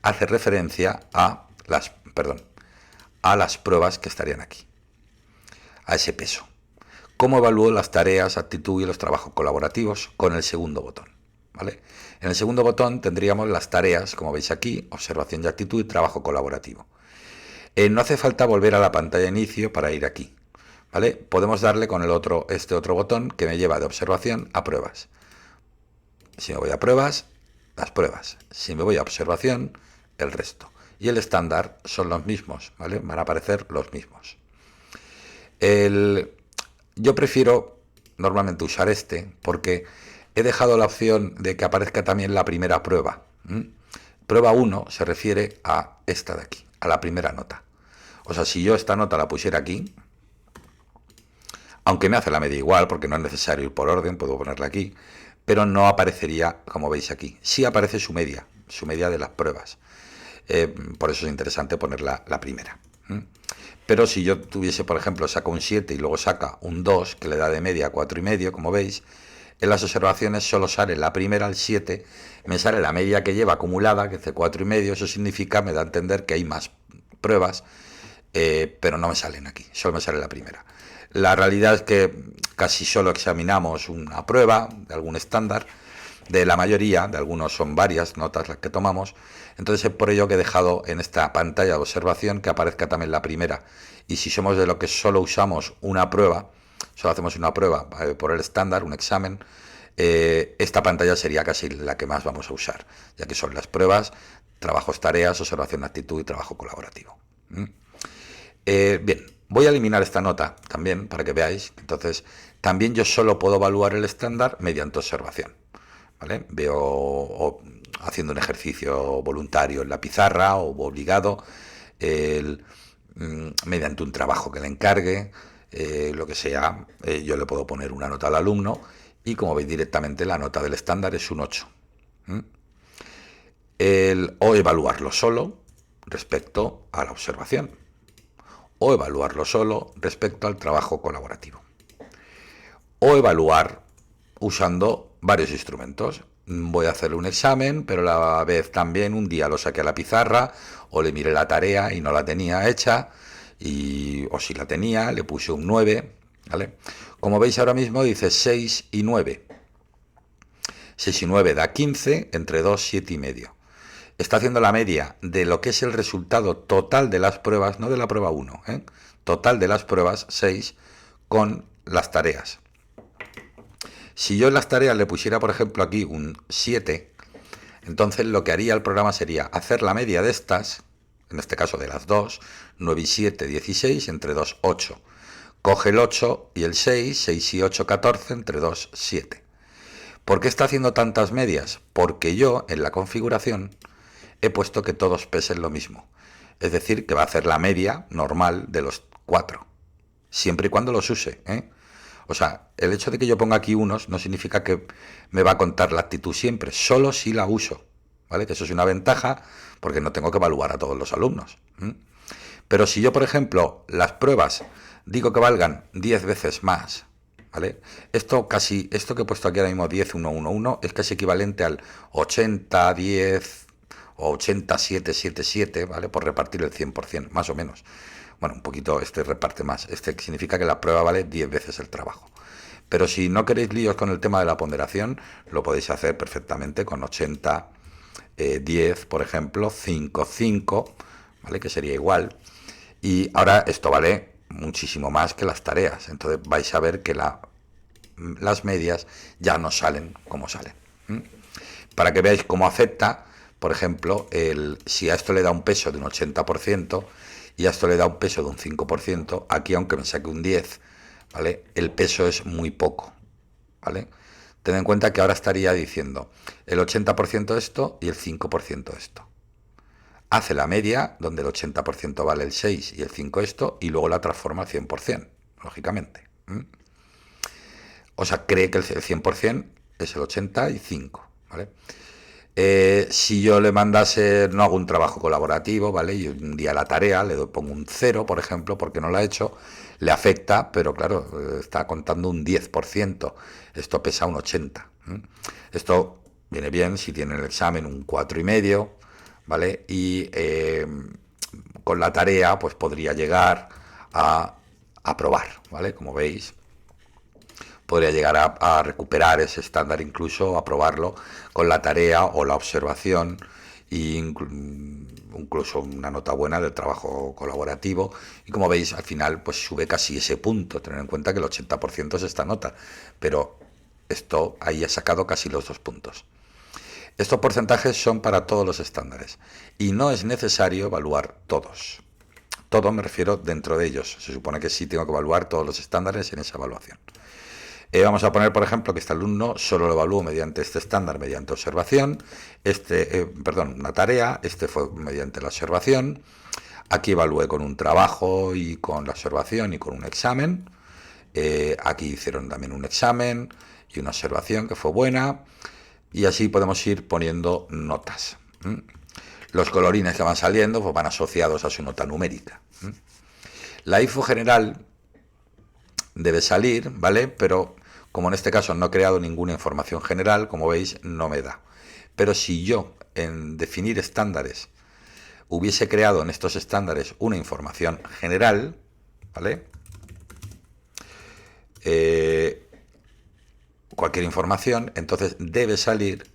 hace referencia a las pruebas que estarían aquí, a ese peso. ¿Cómo evalúo las tareas, actitud y los trabajos colaborativos? Con el segundo botón. ¿Vale? En el segundo botón tendríamos las tareas, como veis aquí, observación y actitud y trabajo colaborativo. No hace falta volver a la pantalla de inicio para ir aquí. ¿Vale? Podemos darle con este otro botón que me lleva de observación a pruebas. Si me voy a pruebas, las pruebas. Si me voy a observación, el resto. Y el estándar son los mismos, ¿vale? Van a aparecer los mismos. Yo prefiero normalmente usar este porque he dejado la opción de que aparezca también la primera prueba. Prueba 1 se refiere a esta de aquí, a la primera nota. O sea, si yo esta nota la pusiera aquí, aunque me hace la media igual, porque no es necesario ir por orden, puedo ponerla aquí, pero no aparecería, como veis aquí. Sí aparece su media de las pruebas. Por eso es interesante poner la primera. Pero si yo tuviese, por ejemplo, saca un 7 y luego saca un 2, que le da de media 4,5, como veis, en las observaciones solo sale la primera, el 7, me sale la media que lleva acumulada, que es de 4,5, eso significa, me da a entender que hay más pruebas, pero no me salen aquí, solo me sale la primera. La realidad es que casi solo examinamos una prueba de algún estándar, de la mayoría, de algunos son varias notas las que tomamos. Entonces es por ello que he dejado en esta pantalla de observación que aparezca también la primera. Y si somos de lo que solo usamos una prueba, solo hacemos una prueba por el estándar, un examen, esta pantalla sería casi la que más vamos a usar, ya que son las pruebas, trabajos, tareas, observación de actitud y trabajo colaborativo. Bien, voy a eliminar esta nota también para que veáis. Entonces, también yo solo puedo evaluar el estándar mediante observación. ¿Vale? Veo haciendo un ejercicio voluntario en la pizarra o obligado, mediante un trabajo que le encargue, lo que sea, yo le puedo poner una nota al alumno y como veis directamente la nota del estándar es un 8. O evaluarlo solo respecto a la observación, o evaluarlo solo respecto al trabajo colaborativo, o evaluar usando varios instrumentos. Voy a hacer un examen, pero a la vez también un día lo saqué a la pizarra o le miré la tarea y no la tenía hecha, o si la tenía, le puse un 9, ¿vale? Como veis ahora mismo dice 6 y 9. 6 y 9 da 15, entre 2, 7 y medio. Está haciendo la media de lo que es el resultado total de las pruebas, no de la prueba 1, total de las pruebas 6 con las tareas. Si yo en las tareas le pusiera, por ejemplo, aquí un 7, entonces lo que haría el programa sería hacer la media de estas, en este caso de las dos, 9 y 7, 16, entre 2, 8. Coge el 8 y el 6, 6 y 8, 14, entre 2, 7. ¿Por qué está haciendo tantas medias? Porque yo, en la configuración, he puesto que todos pesen lo mismo. Es decir, que va a hacer la media normal de los 4, siempre y cuando los use, O sea, el hecho de que yo ponga aquí unos no significa que me va a contar la actitud siempre, solo si la uso, ¿vale? Que eso es una ventaja porque no tengo que evaluar a todos los alumnos. Pero si yo, por ejemplo, las pruebas digo que valgan 10 veces más, ¿vale? Esto que he puesto aquí ahora mismo, 10, 1, 1, 1, es casi equivalente al 80, 10 o 80, 7, 7, 7, ¿vale? Por repartir el 100%, más o menos. Bueno, un poquito, este reparte más. Este significa que la prueba vale 10 veces el trabajo. Pero si no queréis líos con el tema de la ponderación, lo podéis hacer perfectamente con 80, 10, por ejemplo, 5, 5, ¿vale? Que sería igual. Y ahora esto vale muchísimo más que las tareas. Entonces vais a ver que las medias ya no salen como salen. Para que veáis cómo afecta, por ejemplo, si a esto le da un peso de un 80%, y a esto le da un peso de un 5%, aquí aunque me saque un 10, ¿vale? El peso es muy poco, ¿vale? Ten en cuenta que ahora estaría diciendo el 80% esto y el 5% esto. Hace la media, donde el 80% vale el 6 y el 5 esto, y luego la transforma al 100%, lógicamente. O sea, cree que el 100% es el 85, ¿vale? Si yo le mandase, no hago un trabajo colaborativo, ¿vale? Y un día la tarea le pongo un 0, por ejemplo, porque no la ha hecho, le afecta, pero claro, está contando un 10%. Esto pesa un 80. Esto viene bien si tiene el examen un 4,5, ¿vale? Y con la tarea, pues podría llegar a aprobar, ¿vale? Como veis, podría llegar a recuperar ese estándar, incluso aprobarlo con la tarea o la observación, e incluso una nota buena del trabajo colaborativo. Y como veis, al final pues sube casi ese punto. Tener en cuenta que el 80% es esta nota, pero esto ahí ha sacado casi los 2 puntos. Estos porcentajes son para todos los estándares y no es necesario evaluar todos. Todo me refiero dentro de ellos. Se supone que sí tengo que evaluar todos los estándares en esa evaluación. Vamos a poner, por ejemplo, que este alumno solo lo evalúo mediante este estándar, mediante observación. Una tarea, este fue mediante la observación. Aquí evalué con un trabajo y con la observación y con un examen. Aquí hicieron también un examen y una observación que fue buena. Y así podemos ir poniendo notas. Los colorines que van saliendo pues van asociados a su nota numérica. La info general debe salir, ¿vale? Pero como en este caso no he creado ninguna información general, como veis, no me da. Pero si yo, en definir estándares, hubiese creado en estos estándares una información general, ¿vale? cualquier información, entonces debe salir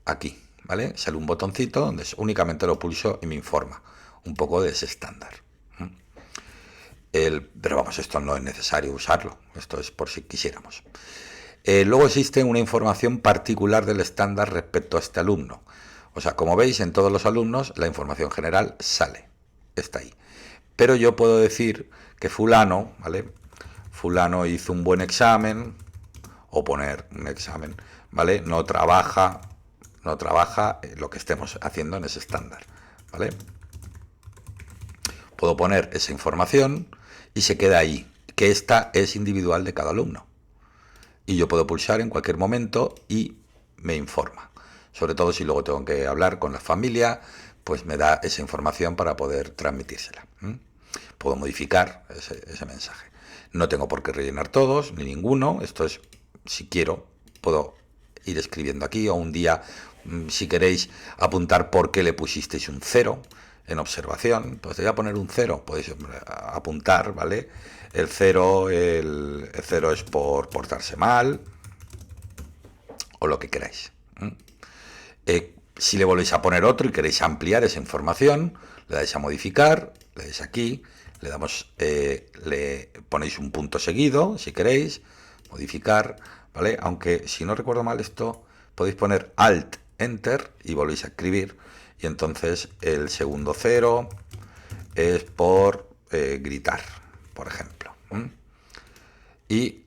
aquí, ¿vale? Sale un botoncito donde únicamente lo pulso y me informa un poco de ese estándar. Pero vamos, esto no es necesario usarlo, esto es por si quisiéramos. Luego existe una información particular del estándar respecto a este alumno. O sea, como veis, en todos los alumnos la información general sale, está ahí. Pero yo puedo decir que fulano, ¿vale? Fulano hizo un buen examen, o poner un examen, ¿vale? No trabaja lo que estemos haciendo en ese estándar, ¿vale? Puedo poner esa información y se queda ahí, que esta es individual de cada alumno. Y yo puedo pulsar en cualquier momento y me informa. Sobre todo si luego tengo que hablar con la familia, pues me da esa información para poder transmitírsela. Puedo modificar ese mensaje. No tengo por qué rellenar todos, ni ninguno. Esto es, si quiero, puedo ir escribiendo aquí, o un día, si queréis, apuntar por qué le pusisteis un 0 en observación. Pues te voy a poner un 0, podéis apuntar, ¿vale? El 0 es por portarse mal, o lo que queráis. Si le volvéis a poner otro y queréis ampliar esa información, le dais a modificar, le dais aquí, le ponéis un punto seguido, si queréis, modificar, ¿vale? Aunque, si no recuerdo mal, esto podéis poner Alt, Enter y volvéis a escribir, y entonces el segundo 0 es por gritar, por ejemplo. Y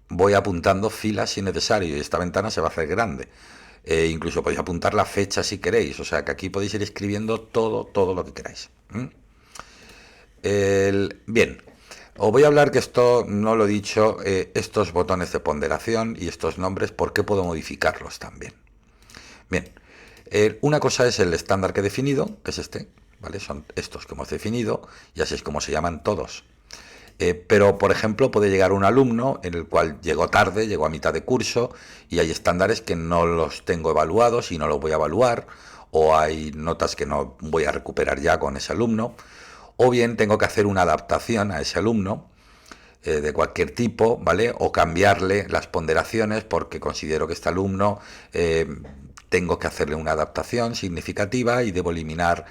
voy apuntando filas si necesario, y esta ventana se va a hacer grande. Incluso podéis apuntar la fecha si queréis, o sea que aquí podéis ir escribiendo todo lo que queráis. Bien, os voy a hablar, que esto no lo he dicho, estos botones de ponderación y estos nombres, ¿por qué puedo modificarlos también? Bien, una cosa es el estándar que he definido, que es este, ¿vale? Son estos que hemos definido, y así es como se llaman todos. Pero, por ejemplo, puede llegar un alumno en el cual llegó tarde, llegó a mitad de curso, y hay estándares que no los tengo evaluados y no los voy a evaluar, o hay notas que no voy a recuperar ya con ese alumno, o bien tengo que hacer una adaptación a ese alumno de cualquier tipo, ¿vale? O cambiarle las ponderaciones porque considero que este alumno tengo que hacerle una adaptación significativa y debo eliminar,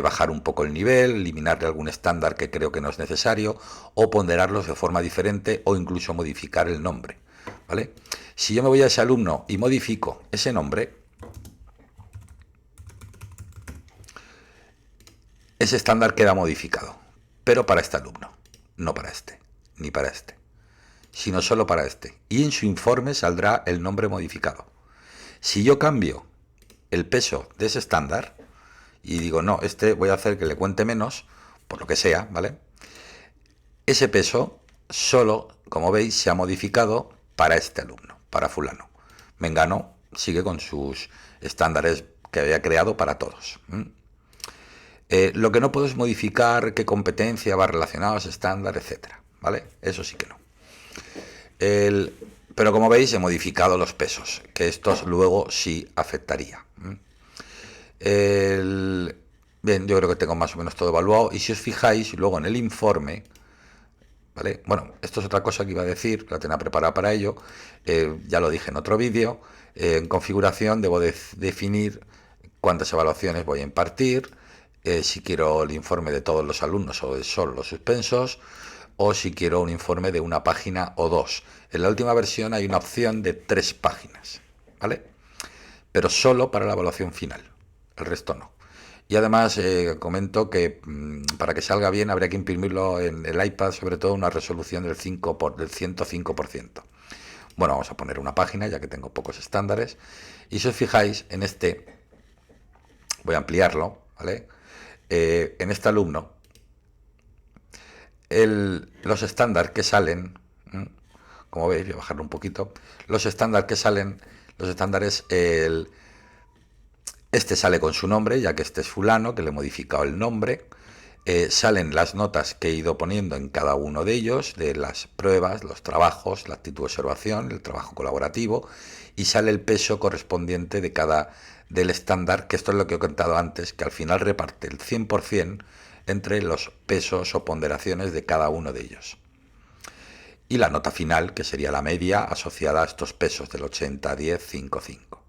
bajar un poco el nivel, eliminarle algún estándar que creo que no es necesario, o ponderarlos de forma diferente, o incluso modificar el nombre, ¿vale? Si yo me voy a ese alumno y modifico ese nombre, ese estándar queda modificado, pero para este alumno, no para este, ni para este, sino solo para este. Y en su informe saldrá el nombre modificado. Si yo cambio el peso de ese estándar y digo, no, este voy a hacer que le cuente menos, por lo que sea, ¿vale? Ese peso solo, como veis, se ha modificado para este alumno, para fulano. Mengano sigue con sus estándares que había creado para todos. Lo que no puedo es modificar qué competencia va relacionada a ese estándar, etcétera, ¿vale? Eso sí que no. Pero como veis, he modificado los pesos, que estos luego sí afectaría. Bien, yo creo que tengo más o menos todo evaluado, y si os fijáis, luego en el informe, ¿vale? Bueno, esto es otra cosa que iba a decir, la tenía preparada para ello, ya lo dije en otro vídeo. En configuración debo definir cuántas evaluaciones voy a impartir, si quiero el informe de todos los alumnos o de solo los suspensos, o si quiero un informe de una página o dos. En la última versión hay una opción de 3 páginas, ¿vale? Pero solo para la evaluación final, el resto no. Y además comento que para que salga bien habría que imprimirlo en el iPad, sobre todo una resolución del 105%. Bueno, vamos a poner una página, ya que tengo pocos estándares. Y si os fijáis, en este, voy a ampliarlo, ¿vale? En este alumno, los estándares que salen, como veis, voy a bajarlo un poquito, los estándares que salen, los estándares, este sale con su nombre, ya que este es fulano, que le he modificado el nombre. Salen las notas que he ido poniendo en cada uno de ellos, de las pruebas, los trabajos, la actitud de observación, el trabajo colaborativo, y sale el peso correspondiente de del estándar, que esto es lo que he contado antes, que al final reparte el 100% entre los pesos o ponderaciones de cada uno de ellos. y la nota final, que sería la media asociada a estos pesos del 80, 10, 5, 5.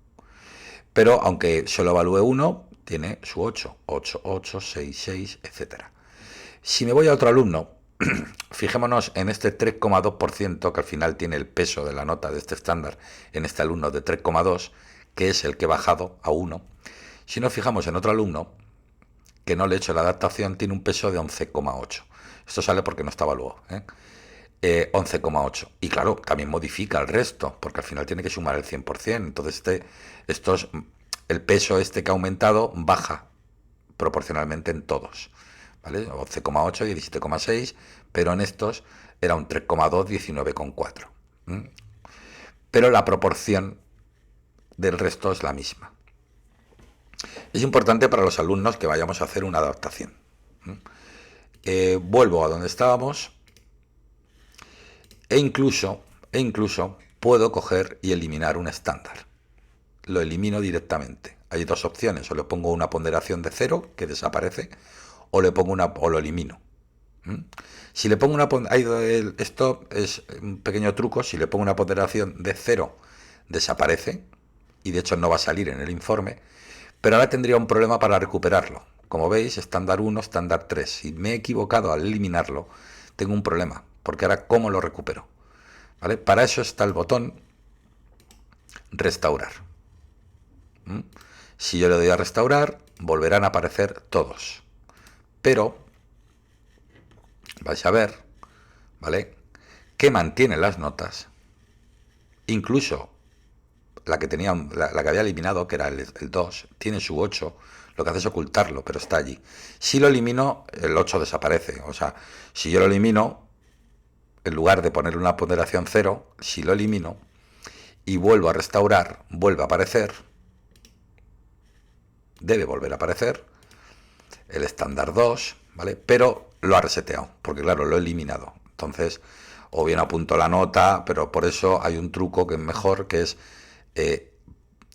Pero aunque solo evalúe uno, tiene su 8, 8, 8, 6, 6, etc. Si me voy a otro alumno, fijémonos en este 3,2% que al final tiene el peso de la nota de este estándar en este alumno de 3,2, que es el que he bajado a 1. Si nos fijamos en otro alumno, que no le he hecho la adaptación, tiene un peso de 11,8. Esto sale porque no está evaluado, 11,8. Y claro, también modifica el resto, porque al final tiene que sumar el 100%. Entonces el peso este que ha aumentado baja proporcionalmente en todos, ¿vale? 11,8 y 17,6, pero en estos era un 3,2, 19,4. Pero la proporción del resto es la misma. Es importante para los alumnos que vayamos a hacer una adaptación. Vuelvo a donde estábamos e incluso puedo coger y eliminar un estándar. Lo elimino directamente. Hay dos opciones: o le pongo una ponderación de 0 que desaparece, o lo elimino. Si le pongo esto es un pequeño truco. Si le pongo una ponderación de 0, desaparece, y de hecho no va a salir en el informe, pero ahora tendría un problema para recuperarlo. Como veis, estándar 1, estándar 3. Si me he equivocado al eliminarlo, tengo un problema, porque ahora ¿cómo lo recupero? ¿Vale? Para eso está el botón restaurar. Si yo le doy a restaurar, volverán a aparecer todos. Pero vais a ver, ¿vale?, que mantiene las notas, incluso la que había eliminado, que era el 2, tiene su 8, lo que hace es ocultarlo, pero está allí. Si lo elimino, el 8 desaparece. O sea, si yo lo elimino, en lugar de poner una ponderación 0, si lo elimino y vuelvo a restaurar, vuelve a aparecer, debe volver a aparecer el estándar 2, ¿vale? Pero lo ha reseteado, porque claro, lo he eliminado. Entonces, o bien apunto la nota, pero por eso hay un truco que es mejor, que es,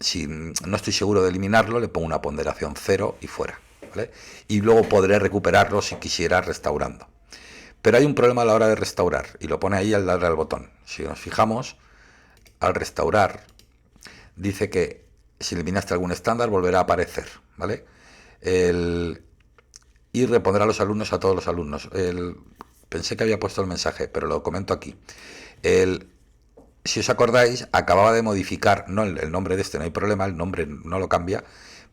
si no estoy seguro de eliminarlo, le pongo una ponderación 0 y fuera, ¿vale? Y luego podré recuperarlo si quisiera restaurando. Pero hay un problema a la hora de restaurar, y lo pone ahí al darle al botón. Si nos fijamos, al restaurar, dice que si eliminaste algún estándar, volverá a aparecer, ¿vale? Y repondrá a los alumnos a todos los alumnos. Pensé que había puesto el mensaje, pero lo comento aquí. Si os acordáis, acababa de modificar, no el nombre de este, no hay problema, el nombre no lo cambia,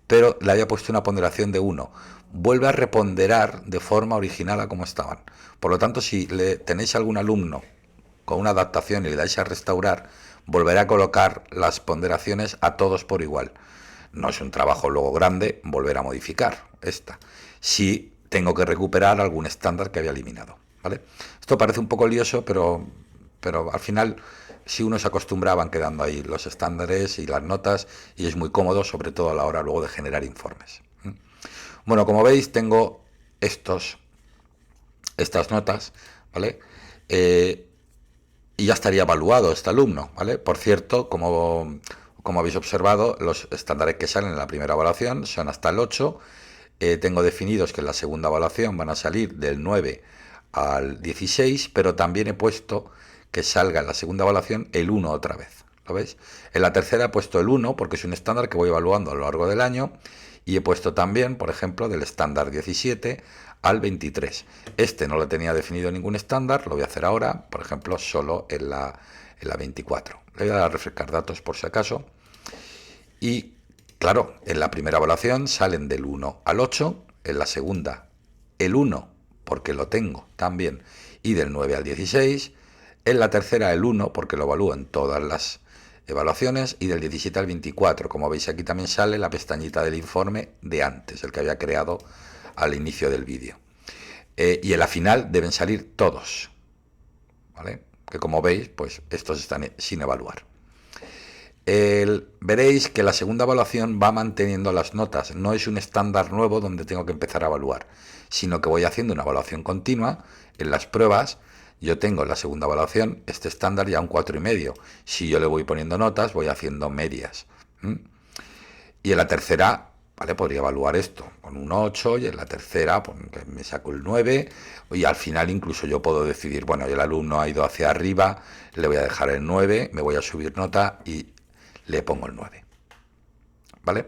pero le había puesto una ponderación de 1. Vuelve a reponderar de forma original a como estaban. Por lo tanto, si tenéis algún alumno con una adaptación y le dais a restaurar, volverá a colocar las ponderaciones a todos por igual. No es un trabajo luego grande volver a modificar esta, si tengo que recuperar algún estándar que había eliminado, ¿vale? Esto parece un poco lioso, pero al final, si uno se acostumbra, van quedando ahí los estándares y las notas, y es muy cómodo, sobre todo a la hora luego de generar informes. Bueno, como veis, tengo estas notas, ¿vale? Y ya estaría evaluado este alumno, ¿vale? Por cierto, como habéis observado, los estándares que salen en la primera evaluación son hasta el 8. Tengo definidos que en la segunda evaluación van a salir del 9 al 16, pero también he puesto que salga en la segunda evaluación el 1 otra vez. ¿Lo veis? En la tercera he puesto el 1 porque es un estándar que voy evaluando a lo largo del año, y he puesto también, por ejemplo, del estándar 17 al 23. Este no lo tenía definido ningún estándar, lo voy a hacer ahora, por ejemplo, solo en la 24. Le voy a dar a refrescar datos por si acaso. Y claro, en la primera evaluación salen del 1 al 8, en la segunda el 1, porque lo tengo también, y del 9 al 16, en la tercera el 1, porque lo evalúo en todas las evaluaciones, y del 17 al 24. Como veis, aquí también sale la pestañita del informe de antes, el que había creado al inicio del vídeo. Y en la final deben salir todos, ¿vale? Que como veis, pues estos están sin evaluar. Veréis que la segunda evaluación va manteniendo las notas. No es un estándar nuevo donde tengo que empezar a evaluar, sino que voy haciendo una evaluación continua. En las pruebas yo tengo en la segunda evaluación este estándar ya un 4,5. Si yo le voy poniendo notas, voy haciendo medias. Y en la tercera ¿vale? Podría evaluar esto con un 8 y en la tercera pues, me saco el 9 y al final incluso yo puedo decidir, bueno, el alumno ha ido hacia arriba, le voy a dejar el 9, me voy a subir nota y le pongo el 9, ¿vale?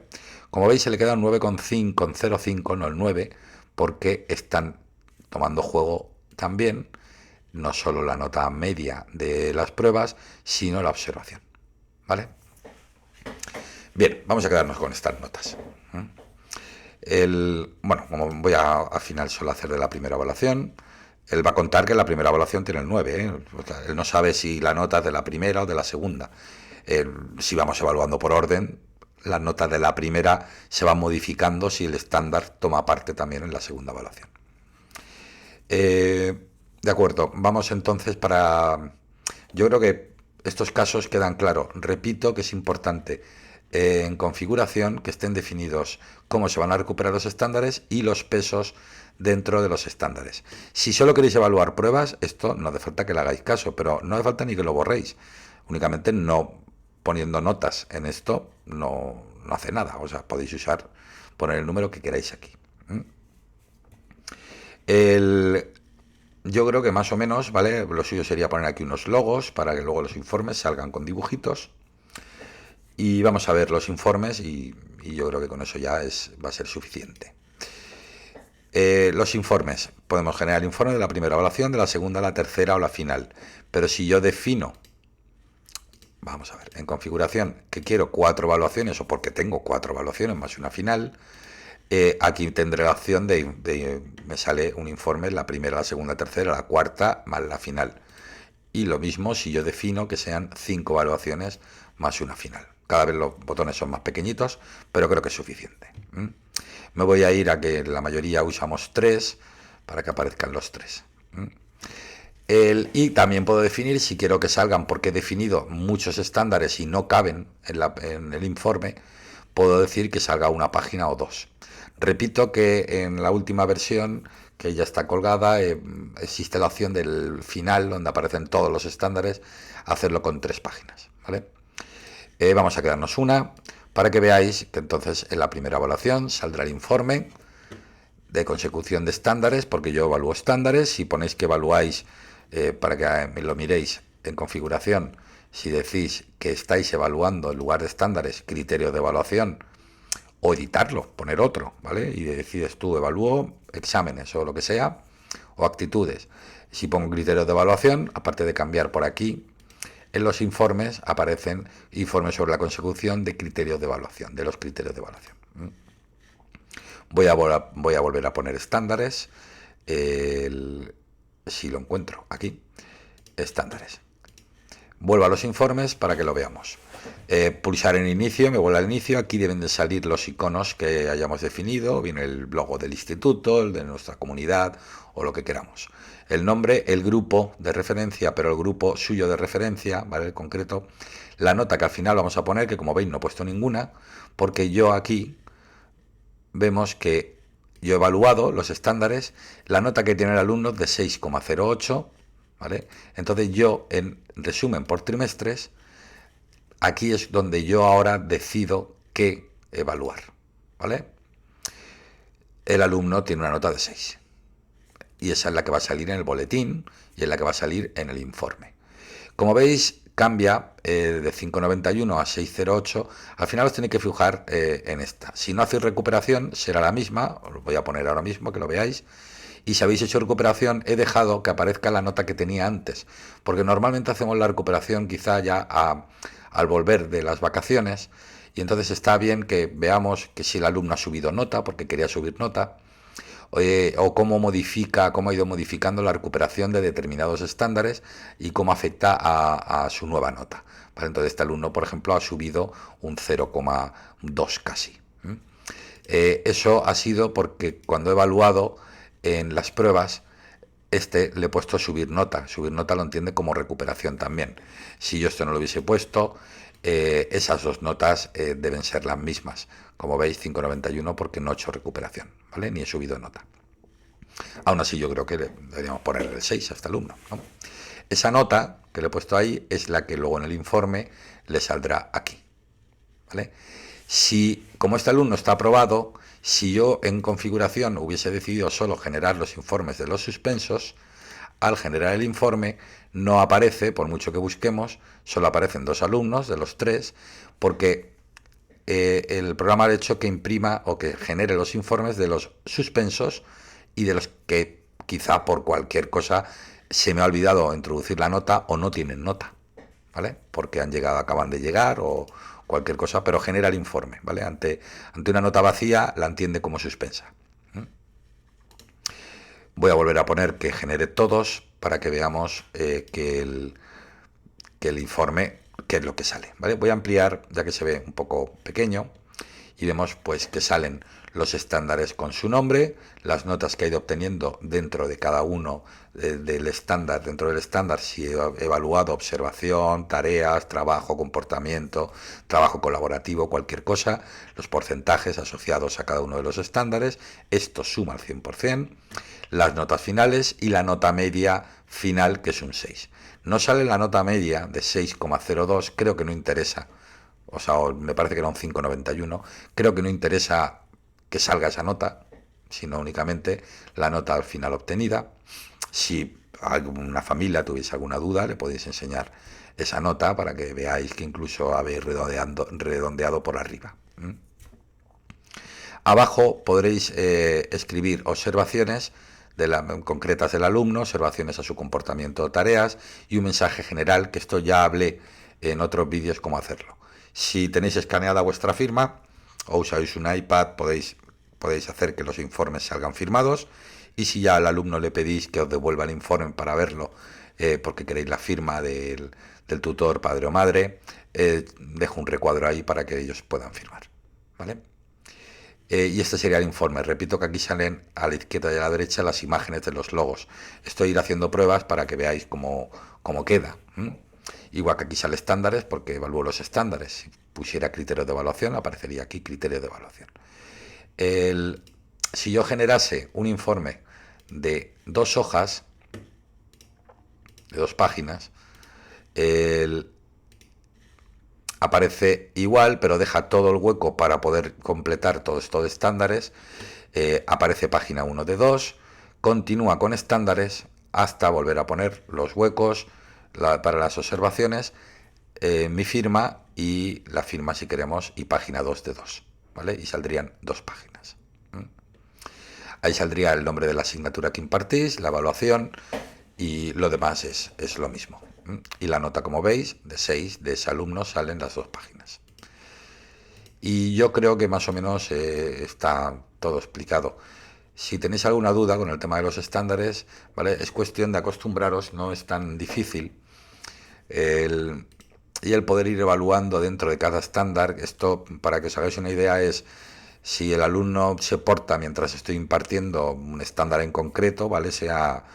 Como veis se le queda un 9,5, con 0,5, no el 9, porque están tomando juego también no solo la nota media de las pruebas, sino la observación, ¿vale? Bien, vamos a quedarnos con estas notas. Bueno, como voy a al final solo hacer de la primera evaluación, él va a contar que la primera evaluación tiene el 9, ¿eh? O sea, él no sabe si la nota es de la primera o de la segunda. Si vamos evaluando por orden, las notas de la primera se van modificando si el estándar toma parte también en la segunda evaluación. De acuerdo, vamos entonces para... Yo creo que estos casos quedan claros. Repito que es importante en configuración que estén definidos cómo se van a recuperar los estándares y los pesos dentro de los estándares. Si solo queréis evaluar pruebas, esto no hace falta que le hagáis caso, pero no hace falta ni que lo borréis. Únicamente no poniendo notas en esto no hace nada. O sea, podéis poner el número que queráis aquí. Yo creo que más o menos, ¿vale? Lo suyo sería poner aquí unos logos para que luego los informes salgan con dibujitos. Y vamos a ver los informes y yo creo que con eso ya va a ser suficiente. Los informes. Podemos generar informe de la primera evaluación, de la segunda, la tercera o la final. Pero si yo defino, vamos a ver, en configuración, que quiero 4 evaluaciones o porque tengo 4 evaluaciones más una final, aquí tendré la opción me sale un informe, la primera, la segunda, tercera, la cuarta, más la final. Y lo mismo si yo defino que sean 5 evaluaciones más una final. Cada vez los botones son más pequeñitos, pero creo que es suficiente. Me voy a ir a que la mayoría usamos 3 para que aparezcan los 3. Y también puedo definir si quiero que salgan, porque he definido muchos estándares y no caben en el informe, puedo decir que salga una página o 2. Repito que en la última versión, que ya está colgada, existe la opción del final, donde aparecen todos los estándares, hacerlo con 3 páginas, ¿vale? Vamos a quedarnos una, para que veáis que entonces en la primera evaluación saldrá el informe de consecución de estándares, porque yo evalúo estándares. Si ponéis que evaluáis, para que lo miréis en configuración, si decís que estáis evaluando en lugar de estándares criterios de evaluación, o editarlo, poner otro, ¿vale? Y decides tú, evalúo exámenes o lo que sea, o actitudes. Si pongo criterios de evaluación, aparte de cambiar por aquí, en los informes aparecen informes sobre la consecución de criterios de evaluación, de los criterios de evaluación. Voy a volver a poner estándares, si lo encuentro aquí, estándares. Vuelvo a los informes para que lo veamos. Pulsar en inicio, me vuelvo al inicio. Aquí deben de salir los iconos que hayamos definido. Viene el logo del instituto, el de nuestra comunidad o lo que queramos. El nombre, el grupo de referencia, pero el grupo suyo de referencia, ¿vale? El concreto. La nota que al final vamos a poner, que como veis no he puesto ninguna, porque yo aquí vemos que yo he evaluado los estándares, la nota que tiene el alumno es de 6,08, ¿vale? Entonces yo, en resumen por trimestres, aquí es donde yo ahora decido qué evaluar, ¿vale? El alumno tiene una nota de 6 y esa es la que va a salir en el boletín y es la que va a salir en el informe. Como veis, cambia de 5,91 a 6,08. Al final os tenéis que fijar en esta. Si no hacéis recuperación, será la misma. Os lo voy a poner ahora mismo, que lo veáis. Y si habéis hecho recuperación, he dejado que aparezca la nota que tenía antes. Porque normalmente hacemos la recuperación quizá ya al volver de las vacaciones. Y entonces está bien que veamos que si el alumno ha subido nota, porque quería subir nota, o cómo ha ido modificando la recuperación de determinados estándares y cómo afecta a su nueva nota. ¿Vale? Entonces este alumno, por ejemplo, ha subido un 0,2 casi. Eso ha sido porque cuando he evaluado en las pruebas, le he puesto subir nota. Subir nota lo entiende como recuperación también. Si yo esto no lo hubiese puesto, esas dos notas deben ser las mismas. Como veis, 5,91 porque no he hecho recuperación, ¿vale? Ni he subido nota. Aún así yo creo que deberíamos ponerle el 6 a este alumno, ¿no? Esa nota que le he puesto ahí es la que luego en el informe le saldrá aquí, ¿vale? Si, como este alumno está aprobado, si yo en configuración hubiese decidido solo generar los informes de los suspensos, al generar el informe no aparece, por mucho que busquemos, solo aparecen 2 alumnos de los 3, porque el programa ha hecho que imprima o que genere los informes de los suspensos y de los que quizá por cualquier cosa se me ha olvidado introducir la nota o no tienen nota, ¿vale? Porque han llegado, acaban de llegar o cualquier cosa, pero genera el informe, ¿vale? Ante una nota vacía la entiende como suspensa. Voy a volver a poner que genere todos para que veamos que el informe, qué es lo que sale, ¿vale? Voy a ampliar, ya que se ve un poco pequeño, y vemos pues que salen los estándares con su nombre, las notas que ha ido obteniendo dentro de cada uno del estándar, dentro del estándar, si he evaluado observación, tareas, trabajo, comportamiento, trabajo colaborativo, cualquier cosa, los porcentajes asociados a cada uno de los estándares, esto suma al 100%, las notas finales y la nota media final, que es un 6. No sale la nota media de 6,02, creo que no interesa. O sea, me parece que era un 5,91. Creo que no interesa que salga esa nota, sino únicamente la nota al final obtenida. Si alguna familia tuviese alguna duda, le podéis enseñar esa nota para que veáis que incluso habéis redondeado por arriba. Abajo podréis escribir observaciones concretas del alumno, observaciones a su comportamiento o tareas y un mensaje general, que esto ya hablé en otros vídeos cómo hacerlo. Si tenéis escaneada vuestra firma o usáis un iPad, podéis hacer que los informes salgan firmados, y si ya al alumno le pedís que os devuelva el informe para verlo, porque queréis la firma del tutor, padre o madre, dejo un recuadro ahí para que ellos puedan firmar, ¿vale? Y este sería el informe. Repito que aquí salen a la izquierda y a la derecha las imágenes de los logos. Estoy ir haciendo pruebas para que veáis cómo queda. Igual que aquí sale estándares, porque evalúo los estándares. Si pusiera criterios de evaluación, aparecería aquí criterios de evaluación. Si yo generase un informe de 2 hojas, de 2 páginas, aparece igual, pero deja todo el hueco para poder completar todo esto de estándares. Aparece página 1 de 2, continúa con estándares hasta volver a poner los huecos para las observaciones, mi firma y la firma, si queremos, y página 2 de 2, ¿vale? Y saldrían 2 páginas. Ahí saldría el nombre de la asignatura que impartís, la evaluación, y lo demás es lo mismo. Y la nota, como veis, de 6 de ese alumno salen las 2 páginas. Y yo creo que más o menos está todo explicado. Si tenéis alguna duda con el tema de los estándares, ¿vale? Es cuestión de acostumbraros, no es tan difícil. Y el poder ir evaluando dentro de cada estándar, esto, para que os hagáis una idea, es si el alumno se porta mientras estoy impartiendo un estándar en concreto, ¿vale? Sea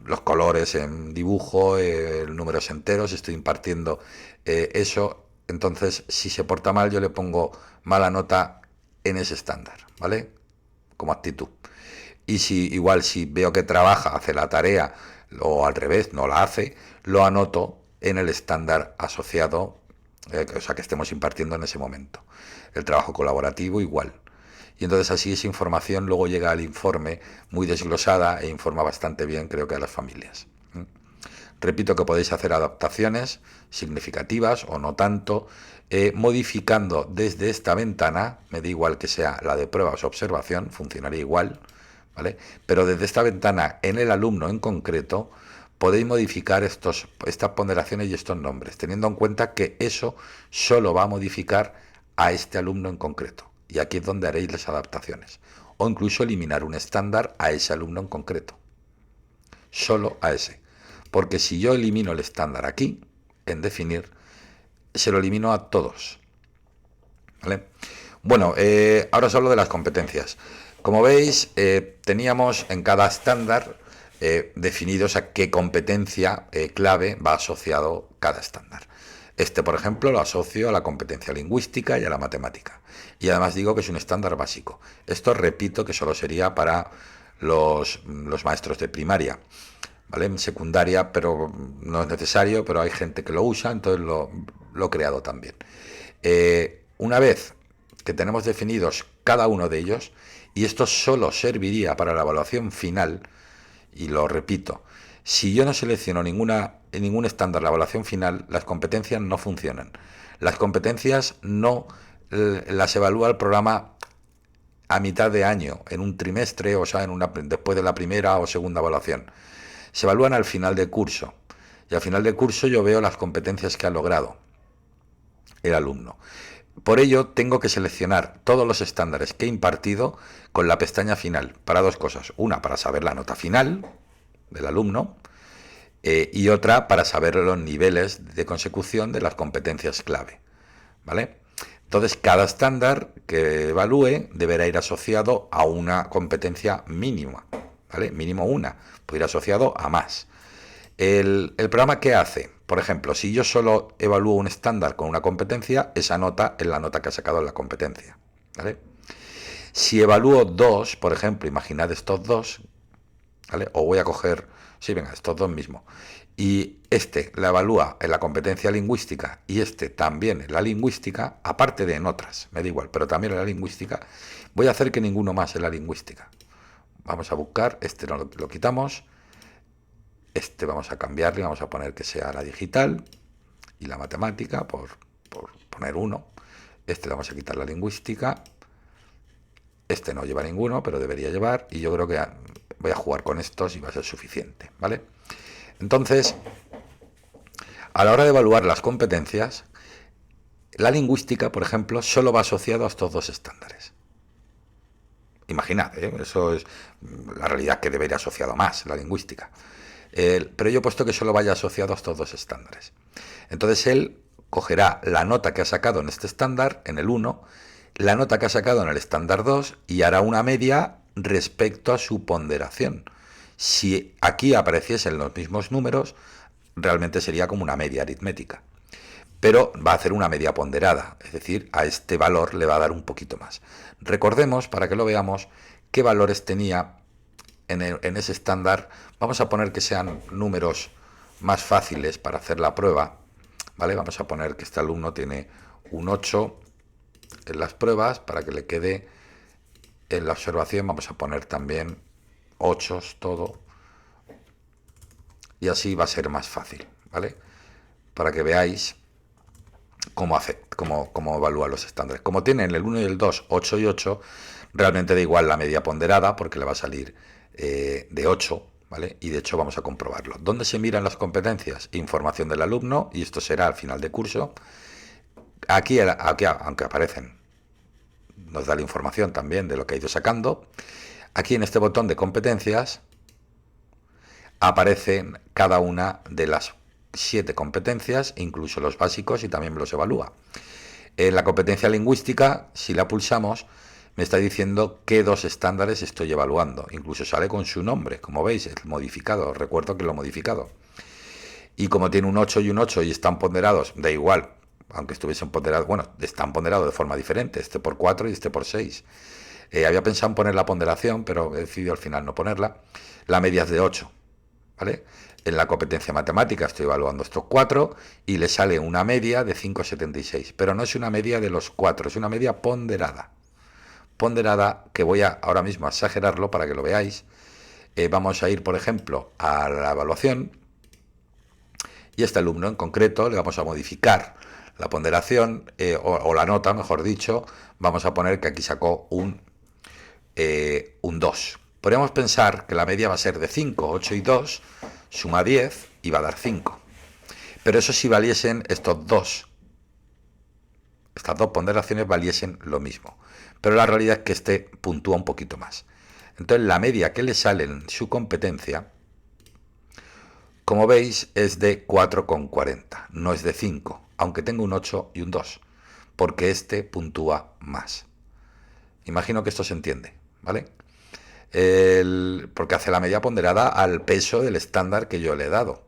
los colores en dibujo, números enteros, estoy impartiendo eso, entonces si se porta mal yo le pongo mala nota en ese estándar, ¿vale? Como actitud. Y si veo que trabaja, hace la tarea, o al revés, no la hace, lo anoto en el estándar asociado, o sea, que estemos impartiendo en ese momento. El trabajo colaborativo igual. Y entonces así esa información luego llega al informe muy desglosada e informa bastante bien, creo que, a las familias. Repito que podéis hacer adaptaciones significativas o no tanto, modificando desde esta ventana, me da igual que sea la de pruebas o observación, funcionaría igual, ¿vale? Pero desde esta ventana, en el alumno en concreto, podéis modificar estas ponderaciones y estos nombres, teniendo en cuenta que eso solo va a modificar a este alumno en concreto. Y aquí es donde haréis las adaptaciones. O incluso eliminar un estándar a ese alumno en concreto. Solo a ese. Porque si yo elimino el estándar aquí, en definir, se lo elimino a todos. ¿Vale? Bueno, ahora os hablo de las competencias. Como veis, teníamos en cada estándar definidos a qué competencia clave va asociado cada estándar. Este, por ejemplo, lo asocio a la competencia lingüística y a la matemática. Y además digo que es un estándar básico. Esto repito que solo sería para los maestros de primaria, ¿vale? En secundaria, pero no es necesario, pero hay gente que lo usa, entonces lo he creado también. Una vez que tenemos definidos cada uno de ellos, y esto solo serviría para la evaluación final, y lo repito, si yo no selecciono ningún estándar la evaluación final, las competencias no funcionan. Las competencias no las evalúa el programa a mitad de año, en un trimestre, o sea, después de la primera o segunda evaluación. Se evalúan al final de curso. Y al final de curso yo veo las competencias que ha logrado el alumno. Por ello, tengo que seleccionar todos los estándares que he impartido con la pestaña final, para dos cosas. Una, para saber la nota final del alumno, y otra, para saber los niveles de consecución de las competencias clave. ¿Vale? Entonces, cada estándar que evalúe deberá ir asociado a una competencia mínima, ¿vale? Mínimo una, puede ir asociado a más. El programa, ¿qué hace? Por ejemplo, si yo solo evalúo un estándar con una competencia, esa nota es la nota que ha sacado en la competencia, ¿vale? Si evalúo dos, por ejemplo, imaginad estos dos, ¿vale? O voy a coger, sí, venga, estos dos mismos, y este la evalúa en la competencia lingüística y este también en la lingüística, aparte de en otras, me da igual, pero también en la lingüística, voy a hacer que ninguno más en la lingüística. Vamos a buscar, este no lo quitamos, este vamos a cambiarle, vamos a poner que sea la digital y la matemática, por poner uno. Este le vamos a quitar la lingüística. Este no lleva ninguno, pero debería llevar, y yo creo que voy a jugar con estos y va a ser suficiente, ¿vale? Entonces, a la hora de evaluar las competencias, la lingüística, por ejemplo, solo va asociado a estos dos estándares. Imaginad, eso es la realidad, que debería asociado más, la lingüística. Pero yo he puesto que solo vaya asociado a estos dos estándares. Entonces él cogerá la nota que ha sacado en este estándar, en el 1, la nota que ha sacado en el estándar 2, y hará una media respecto a su ponderación. Si aquí apareciesen los mismos números, realmente sería como una media aritmética. Pero va a hacer una media ponderada, es decir, a este valor le va a dar un poquito más. Recordemos, para que lo veamos, qué valores tenía en ese estándar. Vamos a poner que sean números más fáciles para hacer la prueba, ¿vale? Vamos a poner que este alumno tiene un 8 en las pruebas, para que le quede en la observación, vamos a poner también 8 todo, y así va a ser más fácil, ¿vale? Para que veáis cómo evalúa los estándares. Como tienen el 1 y el 2, 8 y 8, realmente da igual la media ponderada, porque le va a salir de 8, ¿vale? Y de hecho vamos a comprobarlo. ¿Dónde se miran las competencias? Información del alumno, y esto será al final de curso. Aquí, aunque aparecen, nos da la información también de lo que ha ido sacando. Aquí en este botón de competencias aparecen cada una de las 7 competencias, incluso los básicos, y también me los evalúa. En la competencia lingüística, si la pulsamos, me está diciendo qué dos estándares estoy evaluando. Incluso sale con su nombre, como veis, es modificado. Os recuerdo que lo he modificado. Y como tiene un 8 y un 8 y están ponderados, da igual, aunque estuviesen ponderados, bueno, están ponderados de forma diferente, este por 4 y este por 6. Había pensado en poner la ponderación, pero he decidido al final no ponerla. La media es de 8, ¿vale? En la competencia matemática estoy evaluando estos 4 y le sale una media de 5,76. Pero no es una media de los 4, es una media ponderada. Ponderada, que voy ahora mismo a exagerarlo para que lo veáis. Vamos a ir, por ejemplo, a la evaluación, y a este alumno en concreto le vamos a modificar la ponderación, o la nota, mejor dicho. Vamos a poner que aquí sacó un 2. Podríamos pensar que la media va a ser de 5, 8 y 2, suma 10 y va a dar 5. Pero eso si valiesen estas dos ponderaciones valiesen lo mismo. Pero la realidad es que este puntúa un poquito más. Entonces la media que le sale en su competencia, como veis, es de 4,40, no es de 5, aunque tenga un 8 y un 2, porque este puntúa más. Imagino que esto se entiende, ¿vale? Porque hace la media ponderada al peso del estándar que yo le he dado.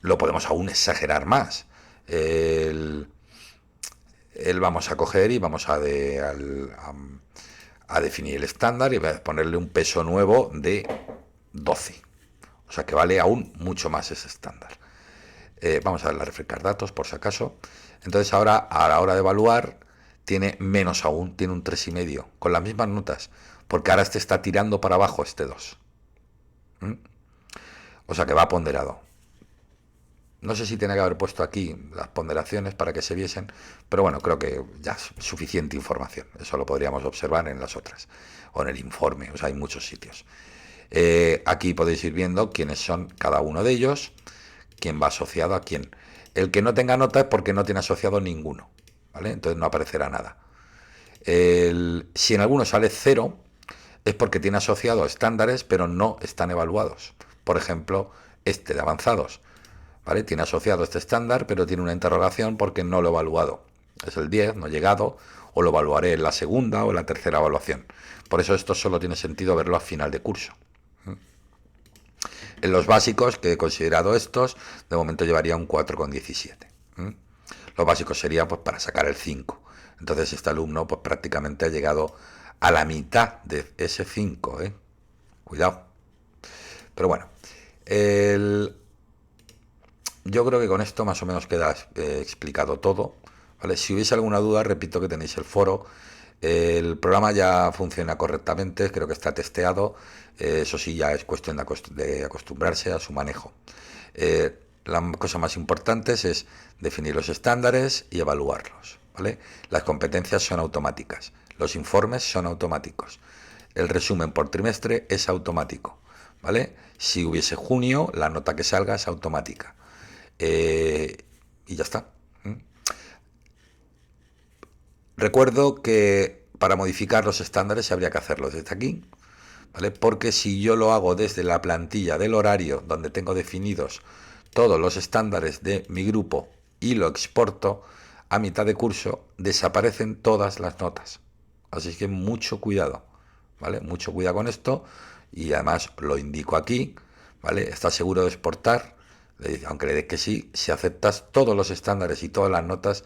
Lo podemos aún exagerar más. Vamos a coger y vamos a definir el estándar y voy a ponerle un peso nuevo de 12. O sea que vale aún mucho más ese estándar. Vamos a darle a refrescar datos por si acaso. Entonces ahora a la hora de evaluar tiene menos aún, tiene un 3,5 con las mismas notas, porque ahora este está tirando para abajo este 2. O sea que va ponderado. No sé si tiene que haber puesto aquí las ponderaciones para que se viesen, pero bueno, creo que ya es suficiente información. Eso lo podríamos observar en las otras, o en el informe, o sea, hay muchos sitios. Aquí podéis ir viendo quiénes son cada uno de ellos, quién va asociado a quién. El que no tenga nota es porque no tiene asociado ninguno, ¿vale? Entonces no aparecerá nada. Si en alguno sale 0, es porque tiene asociado estándares, pero no están evaluados. Por ejemplo, este de avanzados, ¿vale? Tiene asociado este estándar, pero tiene una interrogación porque no lo he evaluado. Es el 10, no he llegado, o lo evaluaré en la segunda o en la tercera evaluación. Por eso esto solo tiene sentido verlo a final de curso. En los básicos, que he considerado estos, de momento llevaría un 4,17. Los básicos serían pues para sacar el 5. Entonces este alumno pues prácticamente ha llegado a la mitad de ese 5, ¿eh? Cuidado. Pero bueno, yo creo que con esto más o menos queda explicado todo, ¿vale? Si hubiese alguna duda, repito que tenéis el foro. El programa ya funciona correctamente, creo que está testeado. Eso sí, ya es cuestión de acostumbrarse a su manejo. La cosa más importante es definir los estándares y evaluarlos, ¿vale? Las competencias son automáticas, los informes son automáticos, el resumen por trimestre es automático, ¿vale? Si hubiese junio, la nota que salga es automática. Y ya está. Recuerdo que para modificar los estándares habría que hacerlo desde aquí, ¿vale? Porque si yo lo hago desde la plantilla del horario, donde tengo definidos todos los estándares de mi grupo y lo exporto, a mitad de curso desaparecen todas las notas. Así que mucho cuidado, ¿vale? Mucho cuidado con esto, y además lo indico aquí, ¿vale? ¿Estás seguro de exportar? Aunque le des que sí, si aceptas todos los estándares y todas las notas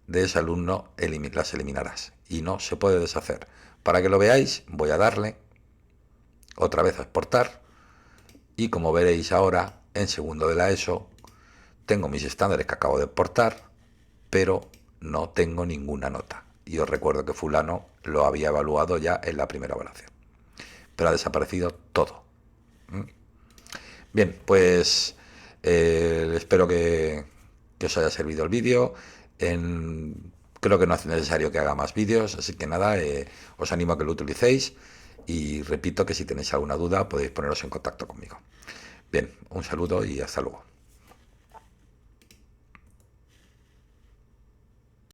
de ese alumno, las eliminarás y no se puede deshacer. Para que lo veáis, voy a darle otra vez a exportar, y como veréis ahora, en segundo de la ESO, tengo mis estándares que acabo de exportar, pero no tengo ninguna nota. Y os recuerdo que fulano lo había evaluado ya en la primera evaluación, pero ha desaparecido todo. Bien, pues espero que os haya servido el vídeo. Creo que no es necesario que haga más vídeos, así que nada, os animo a que lo utilicéis, y repito que si tenéis alguna duda podéis poneros en contacto conmigo. Bien, un saludo y hasta luego.